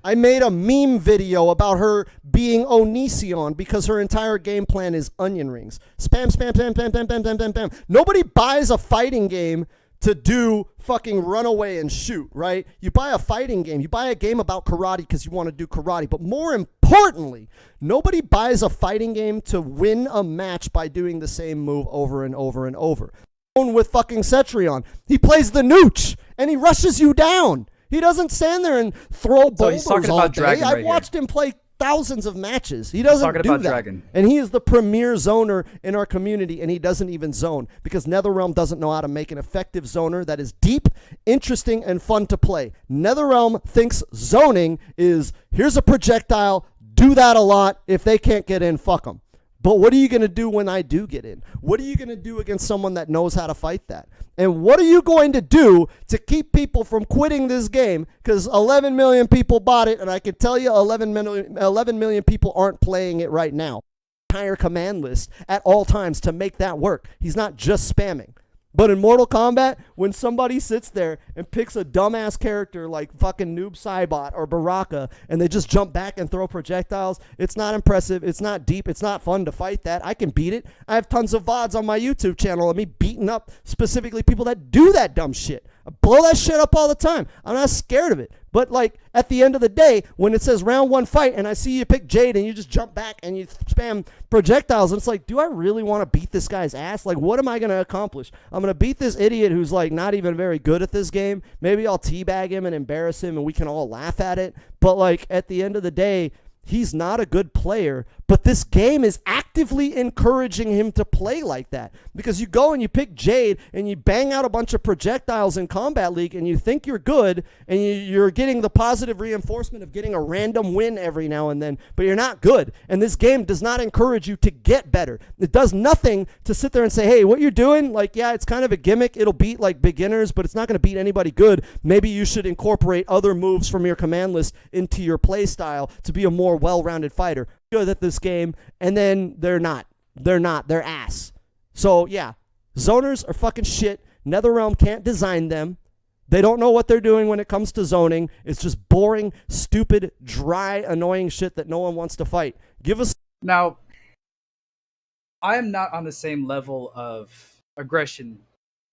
I made a meme video about her being Onision because her entire game plan is onion rings. Spam, spam, spam, spam, spam, spam, spam, spam, spam. Nobody buys a fighting game to do fucking run away and shoot, right? You buy a fighting game. You buy a game about karate because you want to do karate. But more importantly, nobody buys a fighting game to win a match by doing the same move over and over and over. With fucking Cetrion, he plays the nooch and he rushes you down. He doesn't stand there and throw boulders all day. I've watched him play thousands of matches. He doesn't do that. Dragon. And he is the premier zoner in our community, and he doesn't even zone because NetherRealm doesn't know how to make an effective zoner that is deep, interesting, and fun to play. NetherRealm thinks zoning is, here's a projectile, do that a lot. If they can't get in, fuck them. But what are you going to do when I do get in? What are you going to do against someone that knows how to fight that? And what are you going to do to keep people from quitting this game? Because 11 million people bought it, and I can tell you 11 million people aren't playing it right now. Entire command list at all times to make that work. He's not just spamming. But in Mortal Kombat, when somebody sits there and picks a dumbass character like fucking Noob Saibot or Baraka, and they just jump back and throw projectiles, it's not impressive. It's not deep. It's not fun to fight that. I can beat it. I have tons of VODs on my YouTube channel of me beating up specifically people that do that dumb shit. I blow that shit up all the time. I'm not scared of it. But like at the end of the day, when it says round 1 fight and I see you pick Jade and you just jump back and you spam projectiles, and it's like, do I really want to beat this guy's ass? Like, what am I going to accomplish? I'm going to beat this idiot who's like not even very good at this game. Maybe I'll teabag him and embarrass him and we can all laugh at it. But like at the end of the day, he's not a good player, but this game is actively encouraging him to play like that. Because you go and you pick Jade and you bang out a bunch of projectiles in Combat League and you think you're good and you're getting the positive reinforcement of getting a random win every now and then, but you're not good. And this game does not encourage you to get better. It does nothing to sit there and say, hey, what you're doing, like, yeah, it's kind of a gimmick. It'll beat like beginners, but it's not going to beat anybody good. Maybe you should incorporate other moves from your command list into your play style to be a more well-rounded fighter. Good at this game, and then they're not. They're ass. So yeah, zoners are fucking shit. NetherRealm can't design them. They don't know what they're doing when it comes to zoning. It's just boring, stupid, dry, annoying shit that no one wants to fight. Give us Now, I am not on the same level of aggression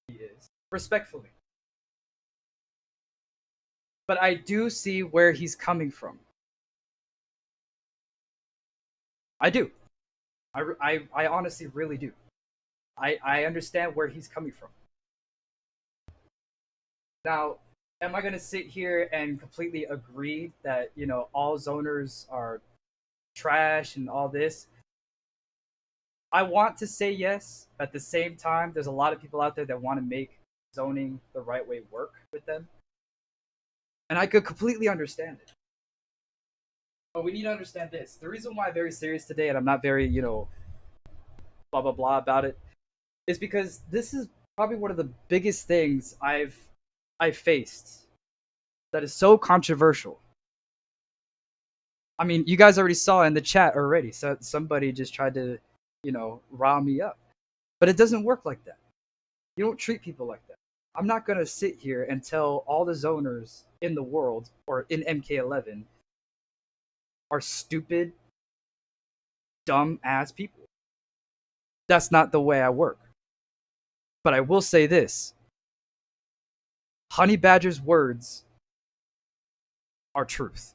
he is, respectfully. But I do see where he's coming from. I do. I honestly really do. I understand where he's coming from. Now, am I going to sit here and completely agree that, you know, all zoners are trash and all this? I want to say yes. At the same time, there's a lot of people out there that want to make zoning the right way work with them. And I could completely understand it. But we need to understand this. The reason why I'm very serious today and I'm not very, you know, blah, blah, blah about it is because this is probably one of the biggest things I've faced that is so controversial. I mean, you guys already saw in the chat already. So somebody just tried to, you know, rile me up. But it doesn't work like that. You don't treat people like that. I'm not going to sit here and tell all the zoners in the world or in MK11 are stupid, dumb ass people. That's not the way I work. But I will say this. Honey Badger's words are truth.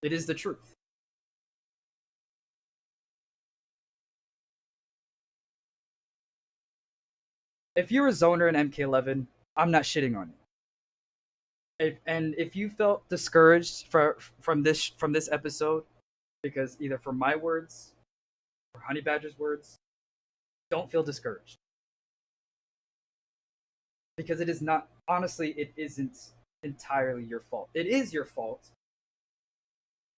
It is the truth. If you're a zoner in MK11, I'm not shitting on you. If you felt discouraged from this episode, because either from my words or Honey Badger's words, don't feel discouraged. Because it is not, honestly, it isn't entirely your fault. It is your fault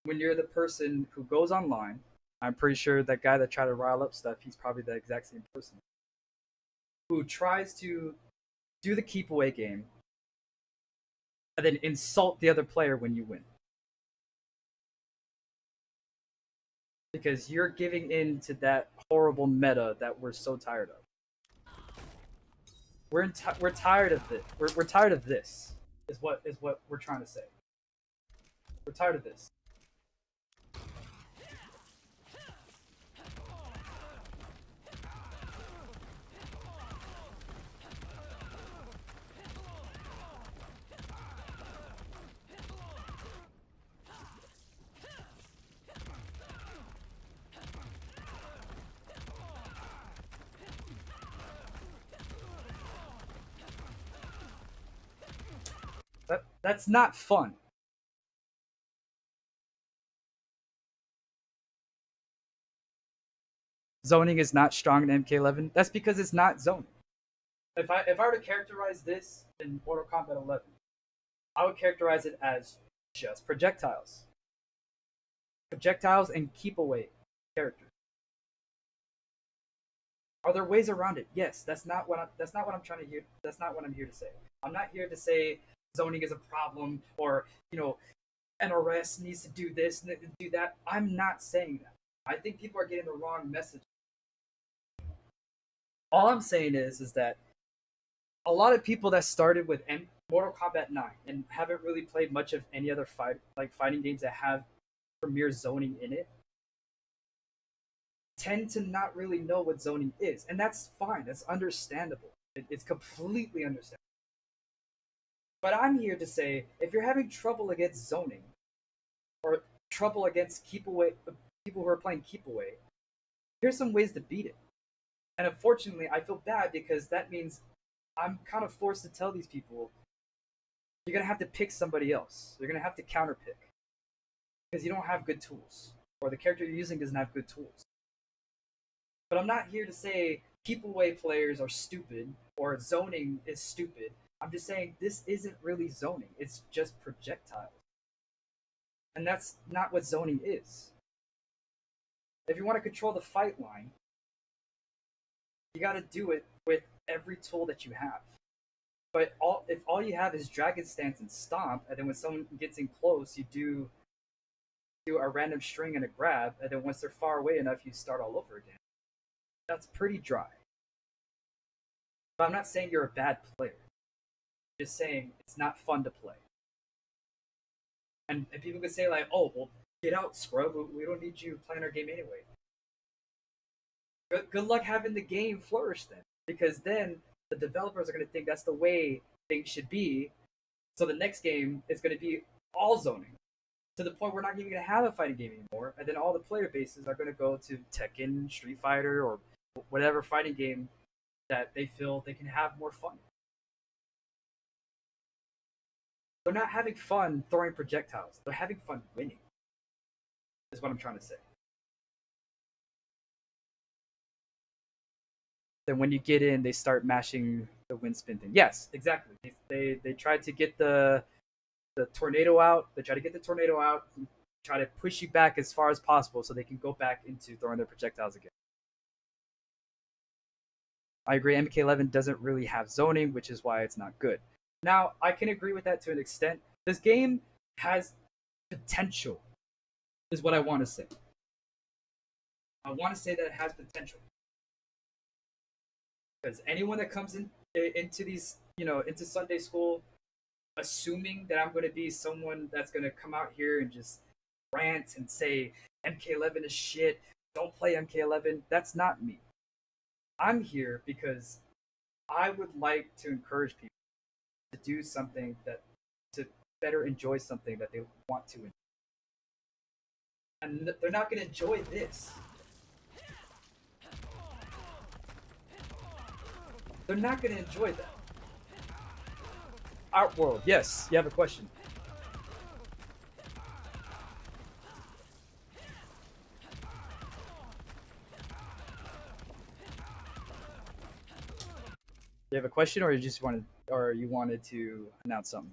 when you're the person who goes online. I'm pretty sure that guy that tried to rile up stuff, he's probably the exact same person, who tries to do the keep away game and then insult the other player when you win. Because you're giving in to that horrible meta that we're so tired of. We're tired of it. We're tired of this. Is what we're trying to say. We're tired of this. That's not fun. Zoning is not strong in MK11. That's because it's not zoning. If I were to characterize this in Mortal Kombat 11, I would characterize it as just projectiles. Projectiles and keep away characters. Are there ways around it? Yes. That's not what I'm trying to hear. That's not what I'm here to say. I'm not here to say zoning is a problem, or, you know, NRS needs to do this and do that. I'm not saying that. I think people are getting the wrong message. All I'm saying is that a lot of people that started with Mortal Kombat 9 and haven't really played much of any other fighting games that have premier zoning in it tend to not really know what zoning is, and that's fine. That's understandable. It's completely understandable. But I'm here to say, if you're having trouble against zoning, or trouble against keep away, people who are playing keep away, here's some ways to beat it. And unfortunately, I feel bad because that means I'm kind of forced to tell these people, you're gonna have to pick somebody else. You're gonna have to counterpick because you don't have good tools, or the character you're using doesn't have good tools. But I'm not here to say keep away players are stupid or zoning is stupid. I'm just saying this isn't really zoning. It's just projectiles. And that's not what zoning is. If you want to control the fight line, you got to do it with every tool that you have. But if all you have is Dragon Stance and Stomp, and then when someone gets in close, you do a random string and a grab, and then once they're far away enough, you start all over again. That's pretty dry. But I'm not saying you're a bad player. I'm just saying it's not fun to play. And people could say like, oh, well, get out, scrub. We don't need you playing our game anyway. Good luck having the game flourish then. Because then the developers are going to think that's the way things should be. So the next game is going to be all zoning. To the point we're not even going to have a fighting game anymore. And then all the player bases are going to go to Tekken, Street Fighter, or whatever fighting game that they feel they can have more fun. They're not having fun throwing projectiles. They're having fun winning. Is what I'm trying to say. Then when you get in, they start mashing the wind spin thing. Yes, exactly. They tried to get the tornado out. They try to get the tornado out, and try to push you back as far as possible so they can go back into throwing their projectiles again. I agree, MK11 doesn't really have zoning, which is why it's not good. Now, I can agree with that to an extent. This game has potential, is what I want to say. I want to say that it has potential. Because anyone that comes into these, into Sunday school, assuming that I'm going to be someone that's going to come out here and just rant and say MK11 is shit, don't play MK11, that's not me. I'm here because I would like to encourage people to do something to better enjoy something that they want to enjoy. And they're not going to enjoy this. They're not going to enjoy that. Outworld, yes, you have a question. You have a question, or you wanted to announce something?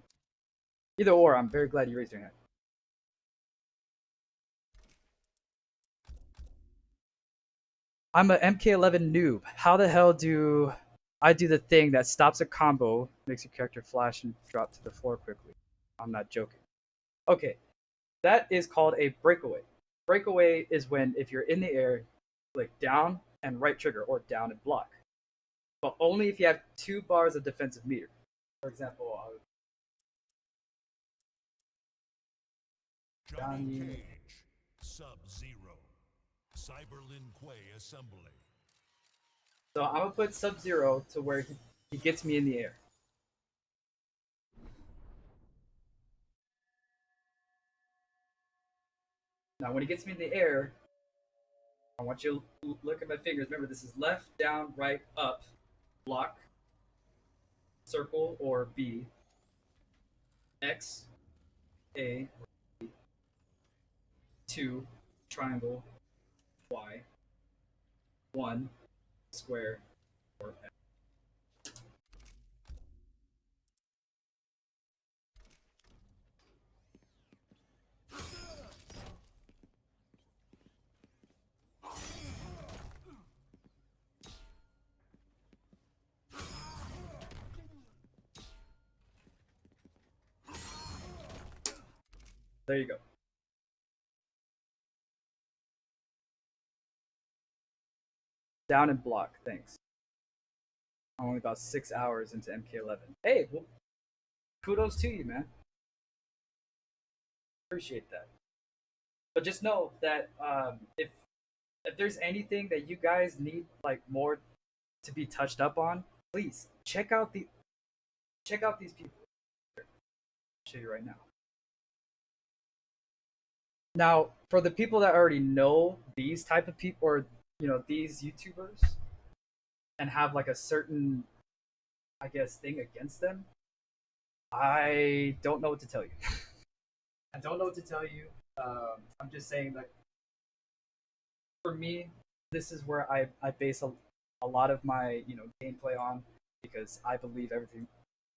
Either or, I'm very glad you raised your hand. I'm a MK11 noob. How the hell do I do the thing that stops a combo, makes your character flash and drop to the floor quickly? I'm not joking. Okay, that is called a breakaway. Breakaway is when, if you're in the air, click down and right trigger, or down and block. But only if you have 2 bars of defensive meter. For example, Johnny Cage, Sub-Zero, Cyberlin Quay Assembly. So I'm gonna put Sub-Zero to where he gets me in the air. Now when he gets me in the air, I want you to look at my fingers. Remember, this is left, down, right, up, block, circle or B, X, A, 2, triangle, Y, 1, square, or X. There you go. Down and block, thanks. only about 6 hours into MK11. Hey, well, kudos to you, man. Appreciate that. But just know that if there's anything that you guys need like more to be touched up on, please check out these people. I'll show you right now. Now, for the people that already know these type of people, or these YouTubers, and have like a certain, I guess, thing against them, I don't know what to tell you. I don't know what to tell you. I'm just saying that for me, this is where I base a lot of my gameplay on, because I believe everything.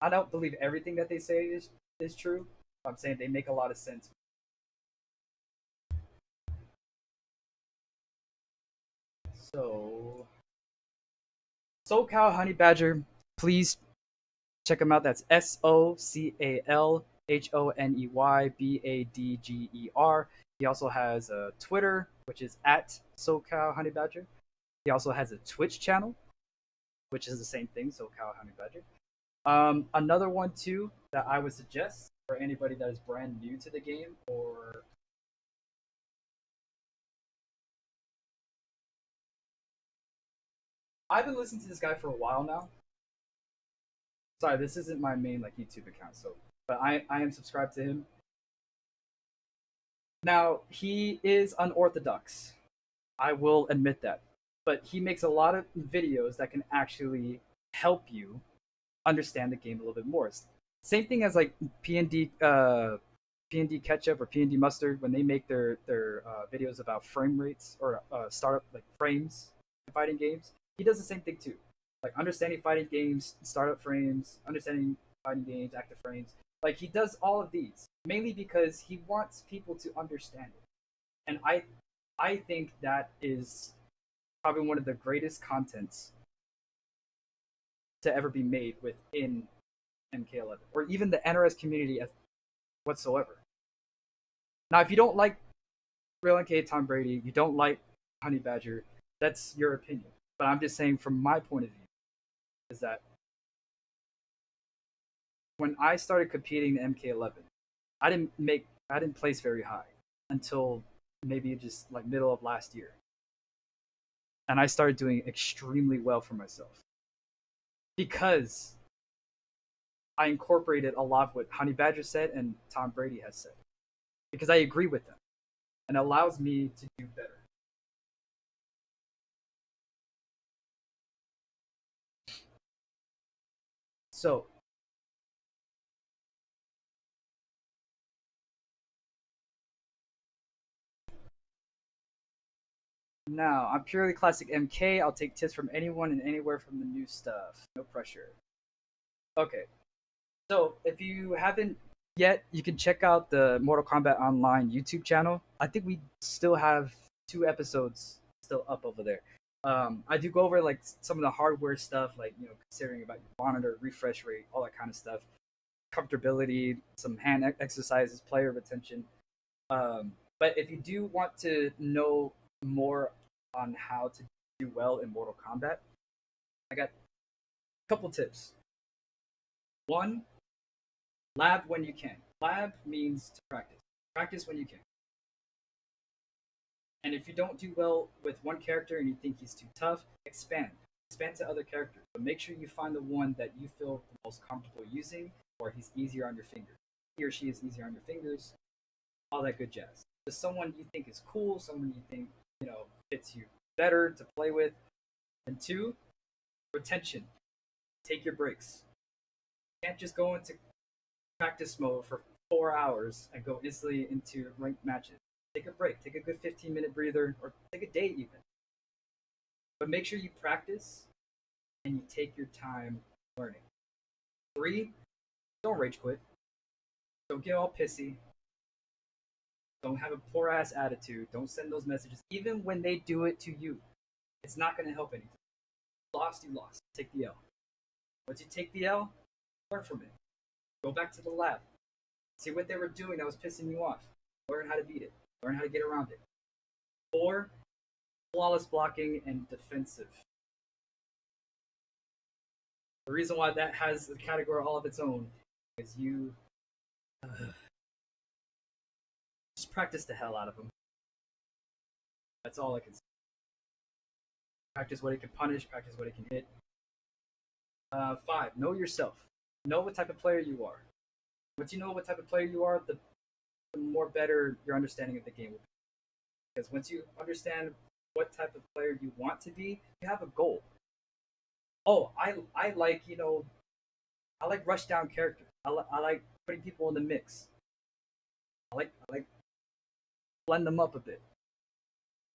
I don't believe everything that they say is true. I'm saying they make a lot of sense. So, SoCal Honey Badger, please check him out. That's SoCalHoneyBadger. He also has a Twitter, which is at SoCal Honey Badger. He also has a Twitch channel, which is the same thing, SoCal Honey Badger. Another one too that I would suggest for anybody that is brand new to the game, or I've been listening to this guy for a while now. Sorry, this isn't my main like YouTube account, but I am subscribed to him. Now, he is unorthodox. I will admit that. But he makes a lot of videos that can actually help you understand the game a little bit more. Same thing as like PND Ketchup or PND Mustard, when they make their videos about frame rates or startup like frames in fighting games. He does the same thing too. Like understanding fighting games, startup frames, understanding fighting games, active frames. Like he does all of these mainly because he wants people to understand it. And I think that is probably one of the greatest contents to ever be made within MK11 or even the NRS community whatsoever. Now, if you don't like Real NK Tom Brady, you don't like Honey Badger, that's your opinion. But I'm just saying, from my point of view, is that when I started competing in MK11, I didn't place very high until maybe just like middle of last year, and I started doing extremely well for myself because I incorporated a lot of what Honey Badger said and Tom Brady has said, because I agree with them, and it allows me to do better. So, now, I'm purely classic MK. I'll take tips from anyone and anywhere from the new stuff. No pressure. Okay. So, if you haven't yet, you can check out the Mortal Kombat Online YouTube channel. I think we still have 2 episodes still up over there. I do go over like some of the hardware stuff, like considering about your monitor, refresh rate, all that kind of stuff, comfortability, some hand exercises, player retention. But if you do want to know more on how to do well in Mortal Kombat, I got a couple tips. 1, lab when you can. Lab means to practice. Practice when you can. And if you don't do well with one character and you think he's too tough, expand. Expand to other characters. But make sure you find the one that you feel the most comfortable using, or he's easier on your fingers. He or she is easier on your fingers. All that good jazz. Just someone you think is cool, someone you think, fits you better to play with. And 2, retention. Take your breaks. You can't just go into practice mode for 4 hours and go instantly into ranked matches. Take a break. Take a good 15-minute breather, or take a day even. But make sure you practice and you take your time learning. 3, don't rage quit. Don't get all pissy. Don't have a poor ass attitude. Don't send those messages. Even when they do it to you, it's not going to help anything. Lost, you lost. Take the L. Once you take the L, learn from it. Go back to the lab. See what they were doing that was pissing you off. Learn how to beat it. Learn how to get around it. 4, flawless blocking and defensive. The reason why that has a category all of its own is you just practice the hell out of them. That's all I can say. Practice what it can punish, practice what it can hit. 5, know yourself. Know what type of player you are. Once you know what type of player you are, the more better your understanding of the game will be. Because once you understand what type of player you want to be, you have a goal. Oh, I like, I like rush down characters. I like putting people in the mix. I like blend them up a bit.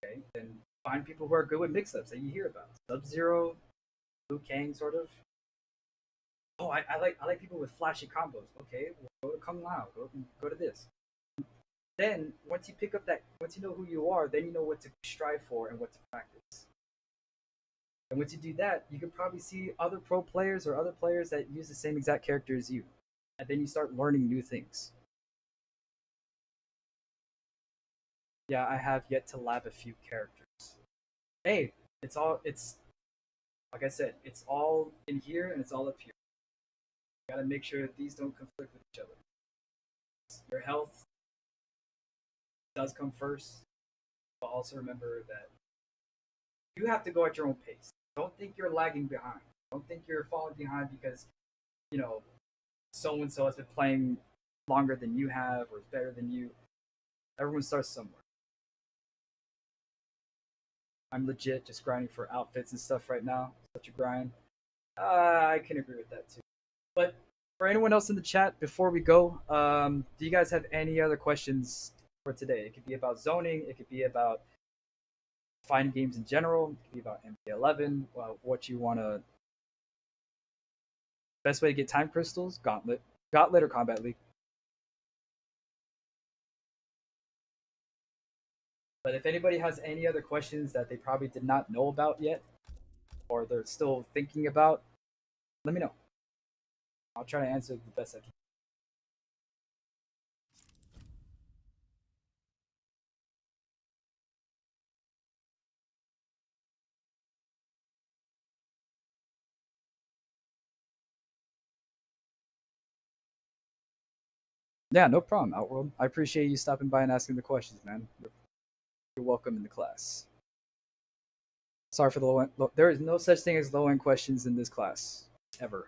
Okay, then find people who are good with mix-ups that you hear about. Sub-Zero, Liu Kang, sort of. Oh, I like people with flashy combos. Okay, well, go to Kung Lao. Go to this. Then once you know who you are, then you know what to strive for and what to practice. And once you do that, you can probably see other pro players or other players that use the same exact character as you, and then you start learning new things. Yeah, I have yet to lab a few characters. Hey, it's like I said, it's all in here and it's all up here. You gotta make sure that these don't conflict with each other. Your health does come first, but also remember that you have to go at your own pace. Don't think you're lagging behind. Don't think you're falling behind because, so and so has been playing longer than you have or is better than you. Everyone starts somewhere. I'm legit just grinding for outfits and stuff right now. Such a grind. I can agree with that too. But for anyone else in the chat, before we go, do you guys have any other questions for today? It could be about zoning. It could be about fighting games in general. It could be about NBA 11. What you want to. Best way to get time crystals? Gauntlet or Combat League. But if anybody has any other questions that they probably did not know about yet, or they're still thinking about, let me know. I'll try to answer the best I can. Yeah, no problem, Outworld. I appreciate you stopping by and asking the questions, man. You're welcome in the class. Sorry for the low end. There is no such thing as low-end questions in this class, ever.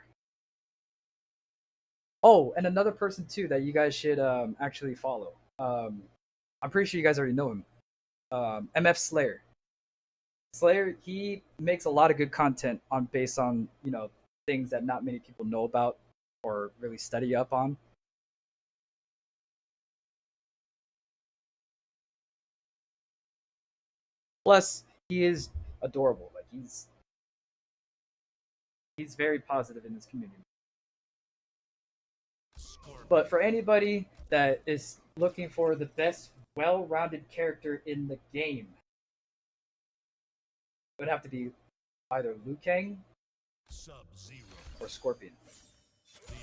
Oh, and another person too that you guys should actually follow. I'm pretty sure you guys already know him. MF Slayer. Slayer, he makes a lot of good content based on things that not many people know about or really study up on. Plus, he is adorable. Like he's very positive in this community. But for anybody that is looking for the best well-rounded character in the game, it would have to be either Liu Kang Sub-Zero. or Scorpion. The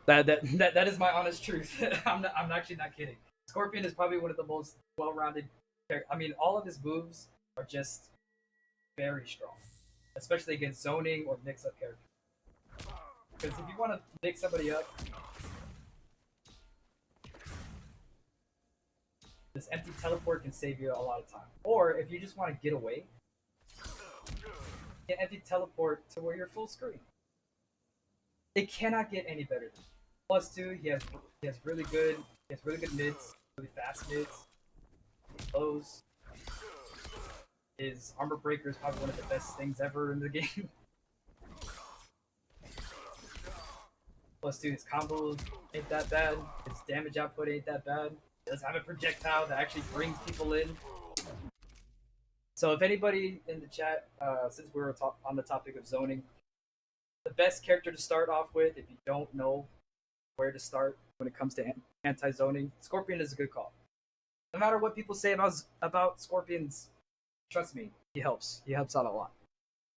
Hourglass. That is my honest truth. I'm actually not kidding. Scorpion is probably one of the most well-rounded characters. I mean, all of his moves are just very strong, especially against zoning or mix-up characters. Because if you want to mix somebody up, this empty teleport can save you a lot of time. Or if you just want to get away, get empty teleport to where you're full screen. It cannot get any better. Plus 2, he has really good mids, really fast mids, lows. His armor breaker is probably one of the best things ever in the game. Plus 2, his combos ain't that bad. His damage output ain't that bad. He does have a projectile that actually brings people in. So if anybody in the chat, since we were on the topic of zoning, the best character to start off with, if you don't know where to start when it comes to anti-zoning, Scorpion is a good call. No matter what people say about Scorpions, trust me, he helps. He helps out a lot.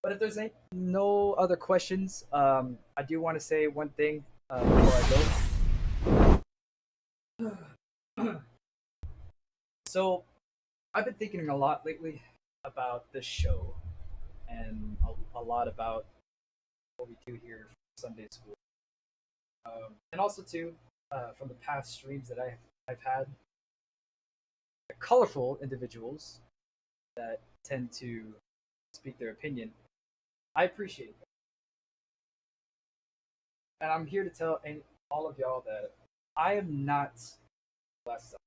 But if there's no other questions, I do want to say one thing before I go. So, I've been thinking a lot lately about this show. and a lot about what we do here for Sunday school. And also too, from the past streams that I've had, colorful individuals that tend to speak their opinion. I appreciate that. And I'm here to tell all of y'all that I am not less side.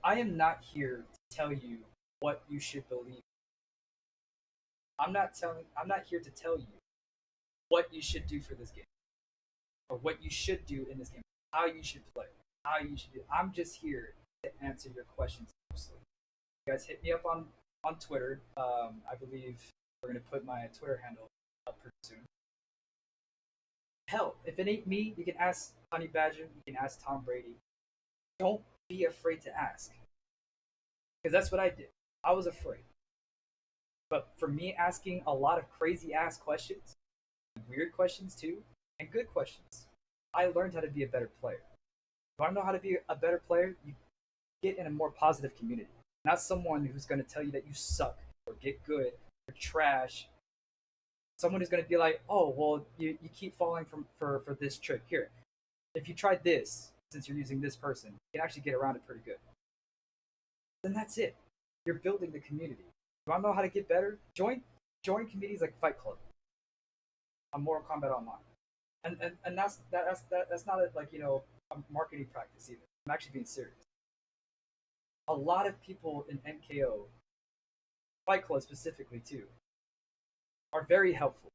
I am not here to tell you what you should believe. I'm not here to tell you what you should do for this game. Or what you should do in this game. How you should play. How you should do. I'm just here to answer your questions mostly. You guys hit me up on Twitter. I believe we're gonna put my Twitter handle up pretty soon. Hell, if it ain't me, you can ask Honey Badger, you can ask Tom Brady. Don't be afraid to ask. Because that's what I did. I was afraid. But for me asking a lot of crazy ass questions, weird questions too, and good questions, I learned how to be a better player. If you want to know how to be a better player, you get in a more positive community. Not someone who's going to tell you that you suck, or get good, or trash. Someone who's going to be like, oh, well, you keep falling for this trick. Here, if you tried this, since you're using this person, you can actually get around it pretty good. Then that's it. You're building the community. You want to know how to get better? Join communities like Fight Club on Mortal Kombat Online. And that's not a marketing practice either. I'm actually being serious. A lot of people in MKO, Fight Club specifically too, are very helpful.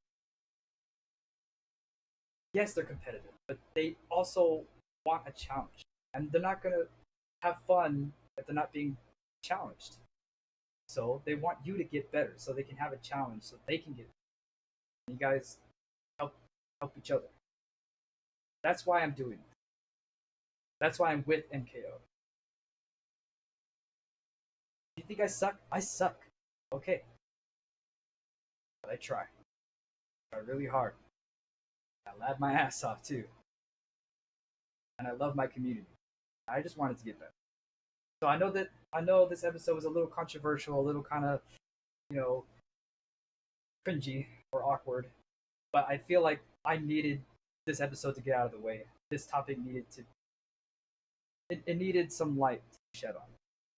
Yes, they're competitive, but they also want a challenge. And they're not going to have fun if they're not being challenged. So they want you to get better so they can have a challenge so they can get better. You guys help each other. That's why I'm doing this. That's why I'm with MKO. You think I suck? I suck. Okay. But I try. I try really hard. I laugh my ass off too. And I love my community. I just wanted to get better. So I know this episode was a little controversial, a little kind of, cringy or awkward. But I feel like I needed this episode to get out of the way. This topic needed to it needed some light to shed on.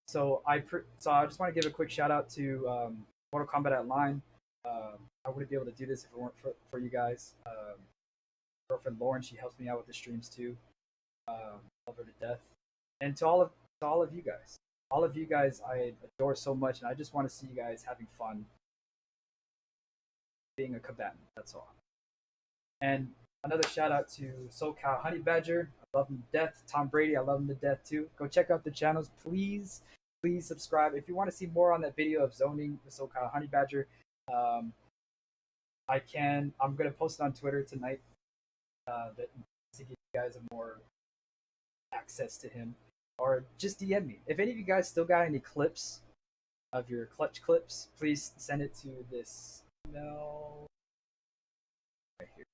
So I just want to give a quick shout out to Mortal Kombat Online. I wouldn't be able to do this if it weren't for you guys. Girlfriend Lauren, she helps me out with the streams too. Love her to death. And to all of you guys, I adore so much, and I just want to see you guys having fun, being a combatant. That's all. And another shout out to SoCal Honey Badger. I love him to death. Tom Brady, I love him to death too. Go check out the channels, please. Please subscribe if you want to see more on that video of zoning with SoCal Honey Badger. I'm gonna post it on Twitter tonight. To give you guys a more access to him, or just DM me. If any of you guys still got any clips of your clutch clips, please send it to this email right here.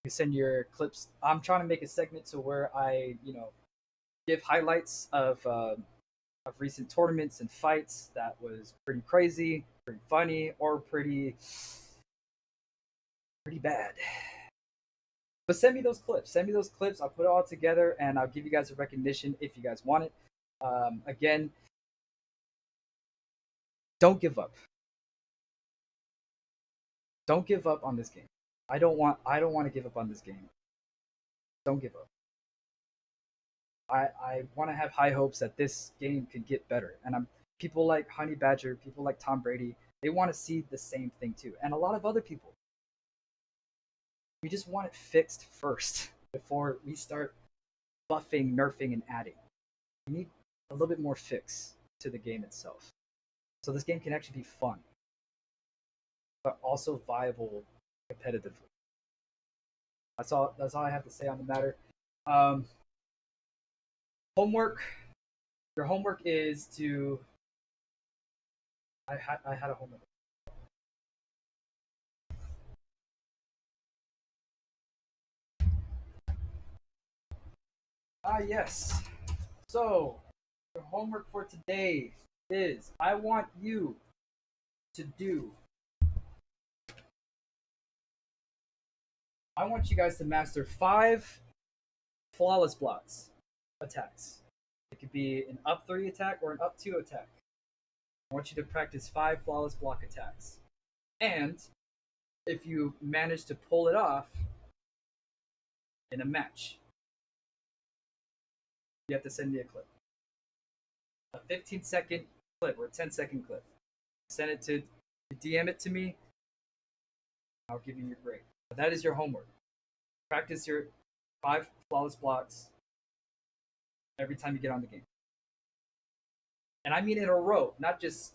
You send your clips. I'm trying to make a segment to where I, give highlights of recent tournaments and fights that was pretty crazy, pretty funny, or pretty bad. But send me those clips. I'll put it all together and I'll give you guys a recognition if you guys want it. Again, don't give up. Don't give up on this game. I don't want to give up on this game. Don't give up. I want to have high hopes that this game can get better. And people like Honey Badger, people like Tom Brady, they want to see the same thing too. And a lot of other people. We just want it fixed first before we start buffing, nerfing, and adding. You need a little bit more fix to the game itself. So this game can actually be fun, but also viable competitively. That's all I have to say on the matter. Homework. Your homework is to. I had a homework. Yes. So, your homework for today is I want you to do. I want you guys to master 5 flawless blocks attacks. It could be an up 3 attack or an up 2 attack. I want you to practice 5 flawless block attacks. And if you manage to pull it off in a match, you have to send me a clip. A 15-second clip or a 10-second clip. Send it to, DM it to me. I'll give you your grade. That is your homework. Practice your 5 flawless blocks every time you get on the game. And I mean in a row, not just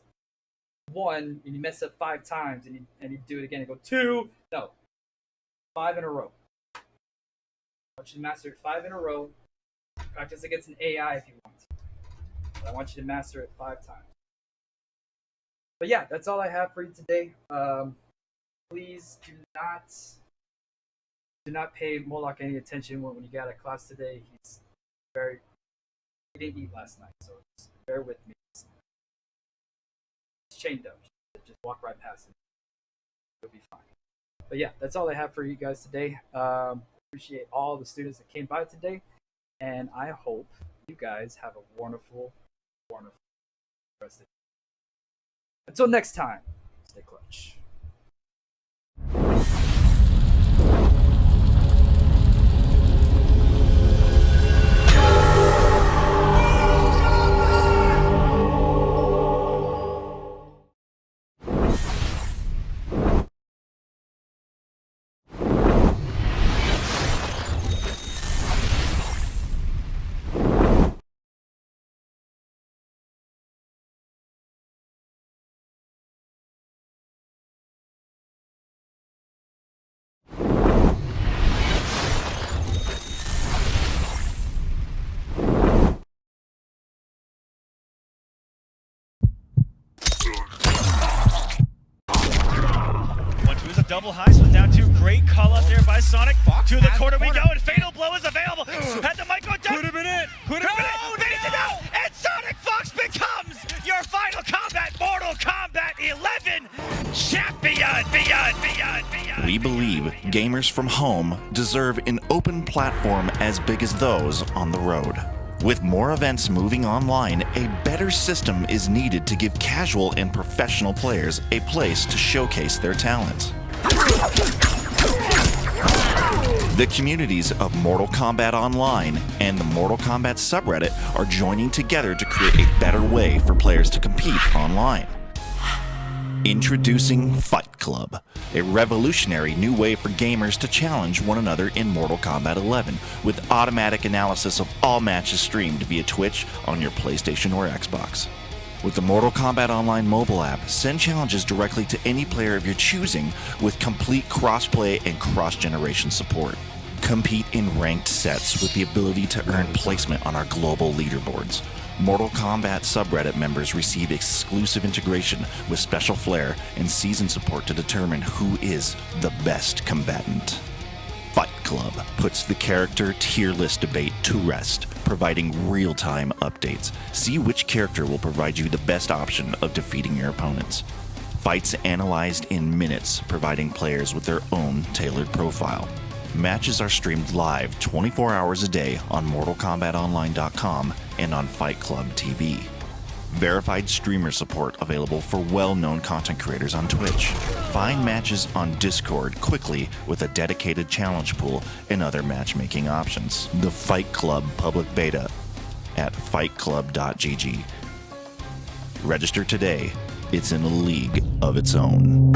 one and you mess up 5 times and you do it again and go 2. No. 5 in a row. I want you to master 5 in a row. Practice against an AI if you want. But I want you to master it 5 times. But yeah, that's all I have for you today. Please do not pay Moloch any attention when you got a class today. He didn't eat last night, so just bear with me. It's chained up. Just walk right past him. It'll be fine. But yeah, that's all I have for you guys today. Appreciate all the students that came by today. And I hope you guys have a wonderful, wonderful rest of the day. Until next time, stay clutch. Double high, so down 2. Great call out there by Sonic. To the corner we go, and Fatal Blow is available. Had the mic go down. Could have been it. Could have been it. Beats it out, and Sonic Fox becomes your Final Combat Mortal Kombat 11 champion. Beyond. We believe gamers from home deserve an open platform as big as those on the road. With more events moving online, a better system is needed to give casual and professional players a place to showcase their talent. The communities of Mortal Kombat Online and the Mortal Kombat subreddit are joining together to create a better way for players to compete online. Introducing Fight Club, a revolutionary new way for gamers to challenge one another in Mortal Kombat 11, with automatic analysis of all matches streamed via Twitch on your PlayStation or Xbox. With the Mortal Kombat Online mobile app, send challenges directly to any player of your choosing with complete crossplay and cross-generation support. Compete in ranked sets with the ability to earn placement on our global leaderboards. Mortal Kombat subreddit members receive exclusive integration with special flair and season support to determine who is the best combatant. Fight Club puts the character tier list debate to rest, providing real-time updates. See which character will provide you the best option of defeating your opponents. Fights analyzed in minutes, providing players with their own tailored profile. Matches are streamed live 24 hours a day on MortalKombatOnline.com and on Fight Club TV. Verified streamer support available for well-known content creators on Twitch. Find matches on Discord quickly with a dedicated challenge pool and other matchmaking options. The Fight Club public beta at fightclub.gg. Register today. It's in a league of its own.